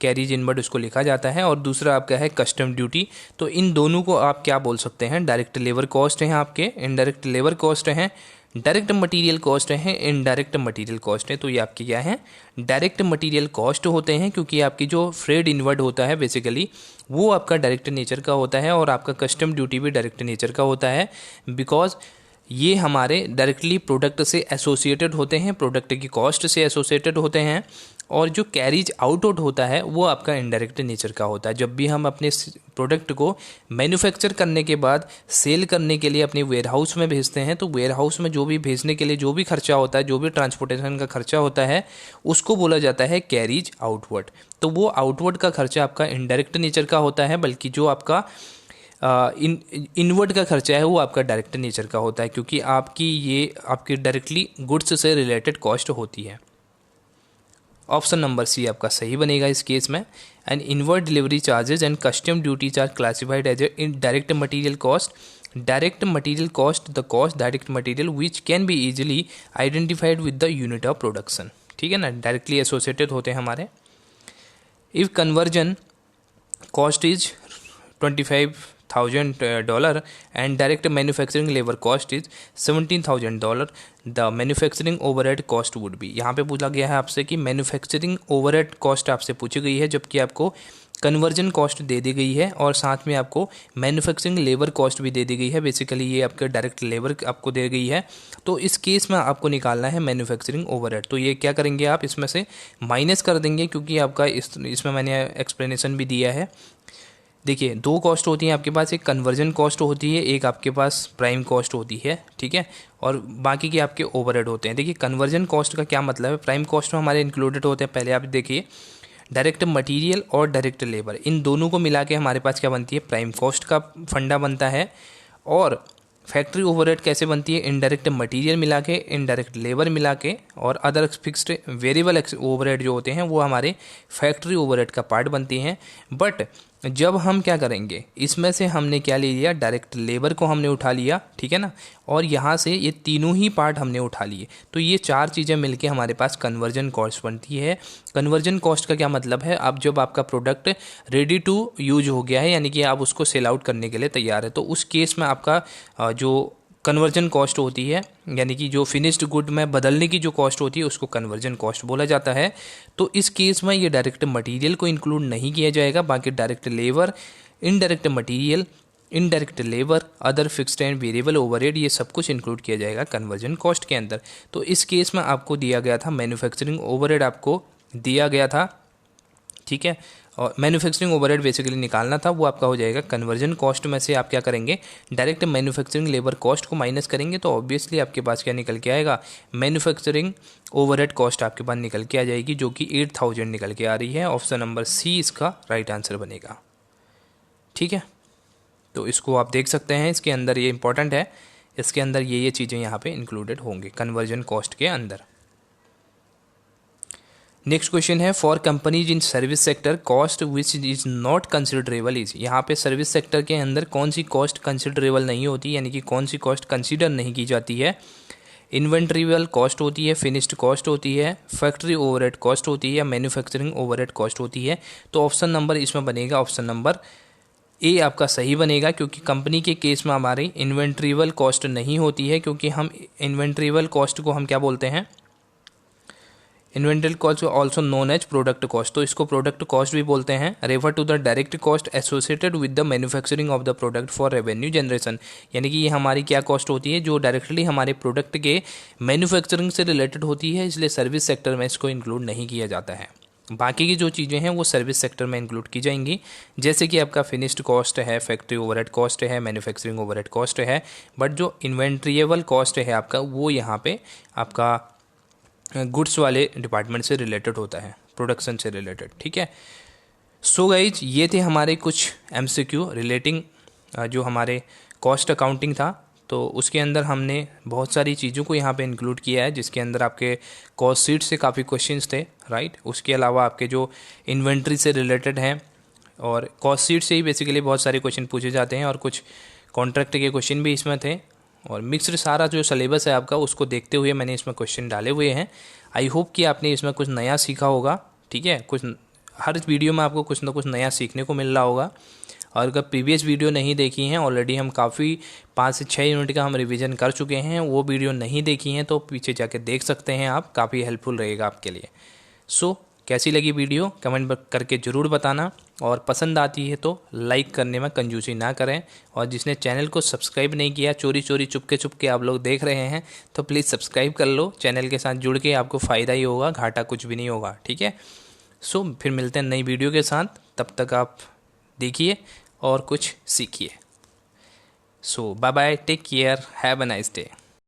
कैरिज इनवर्ड उसको लिखा जाता है। और दूसरा आपका है कस्टम ड्यूटी। तो इन दोनों को आप क्या बोल सकते हैं, डायरेक्ट लेबर कॉस्ट हैं आपके, इनडायरेक्ट लेबर कॉस्ट हैं, डायरेक्ट मटेरियल कॉस्ट है, इनडायरेक्ट मटेरियल कॉस्ट है। तो ये आपके क्या है, डायरेक्ट मटेरियल कॉस्ट होते हैं, क्योंकि आपकी जो फ्रेड इनवर्ड होता है बेसिकली वो आपका डायरेक्ट नेचर का होता है, और आपका कस्टम ड्यूटी भी डायरेक्ट नेचर का होता है, बिकॉज ये हमारे डायरेक्टली प्रोडक्ट से एसोसिएटेड होते हैं, प्रोडक्ट की कॉस्ट से एसोसिएटेड होते हैं। और जो कैरीज आउट होता है वो आपका इनडायरेक्ट नेचर का होता है। जब भी हम अपने प्रोडक्ट को मैन्युफैक्चर करने के बाद सेल करने के लिए अपने वेयरहाउस में भेजते हैं, तो वेयरहाउस में जो भी भेजने के लिए जो भी खर्चा होता है, जो भी ट्रांसपोर्टेशन का खर्चा होता है, उसको बोला जाता है कैरीज आउटवर्ड। तो वो आउटवर्ड का खर्चा आपका इनडायरेक्ट नेचर का होता है, बल्कि जो आपका इनवर्ड का खर्चा है वो आपका डायरेक्ट नेचर का होता है, क्योंकि आपकी डायरेक्टली गुड्स से रिलेटेड कॉस्ट होती है। ऑप्शन नंबर सी आपका सही बनेगा इस केस में। And inward delivery charges and custom duties are classified as a direct material cost. Direct material cost the cost direct material which can be easily identified with the unit of production. ठीक है ना, डायरेक्टली एसोसिएटेड होते हैं हमारे। If conversion cost is $25,000 and direct manufacturing labor cost is $17,000, the manufacturing overhead cost would be। यहाँ पे पूछा गया है आपसे कि मैन्युफैक्चरिंग ओवरहेड कॉस्ट आपसे पूछी गई है, जबकि आपको कन्वर्जन कॉस्ट दे दी गई है और साथ में आपको मैन्युफैक्चरिंग लेबर कॉस्ट भी दे दी गई है। बेसिकली ये आपका डायरेक्ट लेबर आपको दे गई है। तो इस केस में आपको निकालना है मैन्युफैक्चरिंग ओवरहेड। तो ये क्या करेंगे आप, इसमें से माइनस कर देंगे, क्योंकि आपका इसमें मैंने एक्सप्लेनेशन भी दिया है। देखिए, दो कॉस्ट होती हैं आपके पास, एक कन्वर्जन कॉस्ट होती है, एक आपके पास प्राइम कॉस्ट होती है। ठीक है, और बाकी के आपके ओवरहेड होते हैं। देखिए, कन्वर्जन कॉस्ट का क्या मतलब है, प्राइम कॉस्ट में हमारे इंक्लूडेड होते हैं। पहले आप देखिए, डायरेक्ट मटेरियल और डायरेक्ट लेबर, इन दोनों को मिला के हमारे पास क्या बनती है, प्राइम कॉस्ट का फंडा बनता है। और फैक्ट्री ओवरहेड कैसे बनती है, इनडायरेक्ट मटेरियल मिला के, इनडायरेक्ट लेबर मिला के, और अदर फिक्स्ड वेरिएबल ओवरहेड जो होते हैं वो हमारे फैक्ट्री ओवरहेड का पार्ट बनती हैं। बट जब हम क्या करेंगे, इसमें से हमने क्या ले लिया, डायरेक्ट लेबर को हमने उठा लिया, ठीक है ना, और यहाँ से ये तीनों ही पार्ट हमने उठा लिए। तो ये चार चीज़ें मिलके हमारे पास कन्वर्जन कॉस्ट बनती है। कन्वर्जन कॉस्ट का क्या मतलब है, अब जब आपका प्रोडक्ट रेडी टू यूज हो गया है, यानी कि आप उसको सेल आउट करने के लिए तैयार है, तो उस केस में आपका जो कन्वर्जन कॉस्ट होती है, यानी कि जो फिनिश्ड गुड में बदलने की जो कॉस्ट होती है, उसको कन्वर्जन कॉस्ट बोला जाता है। तो इस केस में ये डायरेक्ट मटेरियल को इंक्लूड नहीं किया जाएगा, बाकी direct labour, indirect material, indirect labour, other fixed and variable overhead, ये सब कुछ इंक्लूड किया जाएगा कन्वर्जन कॉस्ट के अंदर। तो इस केस में आपको दिया गया था मैन्युफैक्चरिंग ओवरहेड, आपको दिया गया था, ठीक है, और मैन्युफैक्चरिंग ओवरहेड बेसिकली निकालना था, वो आपका हो जाएगा कन्वर्जन कॉस्ट में से आप क्या करेंगे, डायरेक्ट मैन्युफैक्चरिंग लेबर कॉस्ट को माइनस करेंगे, तो ऑब्वियसली आपके पास क्या निकल के आएगा, मैन्युफैक्चरिंग ओवरहेड कॉस्ट आपके पास निकल के आ जाएगी, जो कि 8,000 निकल के आ रही है। ऑप्शन नंबर सी इसका राइट आंसर बनेगा। ठीक है, तो इसको आप देख सकते हैं, इसके अंदर ये इंपॉर्टेंट है, इसके अंदर ये चीज़ें यहाँ पे इंक्लूडेड होंगे कन्वर्जन कॉस्ट के अंदर। नेक्स्ट क्वेश्चन है, for companies in service sector cost which is not considerable is. यहाँ पे सर्विस सेक्टर के अंदर कौन सी कॉस्ट कंसिडरेबल नहीं होती, यानी कि कौन सी कॉस्ट कंसिडर नहीं की जाती है। इन्वेंट्रीबल कॉस्ट होती है, फिनिश्ड कॉस्ट होती है, फैक्ट्री ओवरहेड कॉस्ट होती है, या मैन्युफैक्चरिंग ओवरहेड कॉस्ट होती है। तो ऑप्शन नंबर इसमें बनेगा ऑप्शन नंबर ए आपका सही बनेगा, क्योंकि कंपनी के केस में हमारी इन्वेंट्रीबल कॉस्ट नहीं होती है, क्योंकि हम इन्वेंट्रीबल कॉस्ट को हम क्या बोलते हैं, inventory cost also known as product cost. तो इसको प्रोडक्ट कॉस्ट भी बोलते हैं। Refer to the direct cost associated with the manufacturing of the product for revenue generation, यानी कि ये हमारी क्या कॉस्ट होती है, जो डायरेक्टली हमारे प्रोडक्ट के मैन्युफैक्चरिंग से रिलेटेड होती है, इसलिए सर्विस सेक्टर में इसको इंक्लूड नहीं किया जाता है। बाकी की जो चीज़ें हैं वो सर्विस सेक्टर में इंक्लूड की जाएंगी, जैसे कि आपका फिनिश्ड कॉस्ट है, फैक्ट्री ओवरहेड कॉस्ट है, मैन्युफैक्चरिंग ओवरहेड कॉस्ट है। बट जो इन्वेंट्रिएबल कॉस्ट है आपका, वो यहाँ पे आपका गुड्स वाले डिपार्टमेंट से रिलेटेड होता है, प्रोडक्शन से रिलेटेड। ठीक है, सो गाइज ये थे हमारे कुछ MCQ रिलेटिंग जो हमारे कॉस्ट अकाउंटिंग था। तो उसके अंदर हमने बहुत सारी चीज़ों को यहाँ पे इंक्लूड किया है, जिसके अंदर आपके कॉस्ट शीट से काफ़ी क्वेश्चंस थे, राइट। उसके अलावा आपके जो इन्वेंट्री से रिलेटेड हैं, और कॉस्ट शीट से ही बेसिकली बहुत सारे क्वेश्चन पूछे जाते हैं, और कुछ कॉन्ट्रैक्ट के क्वेश्चन भी इसमें थे, और मिक्सड सारा जो सिलेबस है आपका, उसको देखते हुए मैंने इसमें क्वेश्चन डाले हुए हैं। आई होप कि आपने इसमें कुछ नया सीखा होगा। ठीक है, कुछ हर वीडियो में आपको कुछ ना कुछ नया सीखने को मिल रहा होगा। और अगर प्रीवियस वीडियो नहीं देखी हैं, ऑलरेडी हम काफ़ी 5 से 6 यूनिट का हम रिवीजन कर चुके हैं, वो वीडियो नहीं देखी हैं तो पीछे जाके देख सकते हैं आप, काफ़ी हेल्पफुल रहेगा आपके लिए। सो कैसी लगी वीडियो कमेंट करके ज़रूर बताना, और पसंद आती है तो लाइक करने में कंजूसी ना करें, और जिसने चैनल को सब्सक्राइब नहीं किया, चोरी चोरी चुपके चुपके आप लोग देख रहे हैं, तो प्लीज़ सब्सक्राइब कर लो। चैनल के साथ जुड़ के आपको फ़ायदा ही होगा, घाटा कुछ भी नहीं होगा, ठीक है। सो फिर मिलते हैं नई वीडियो के साथ, तब तक आप देखिए और कुछ सीखिए। So bye bye, take care, have a nice day.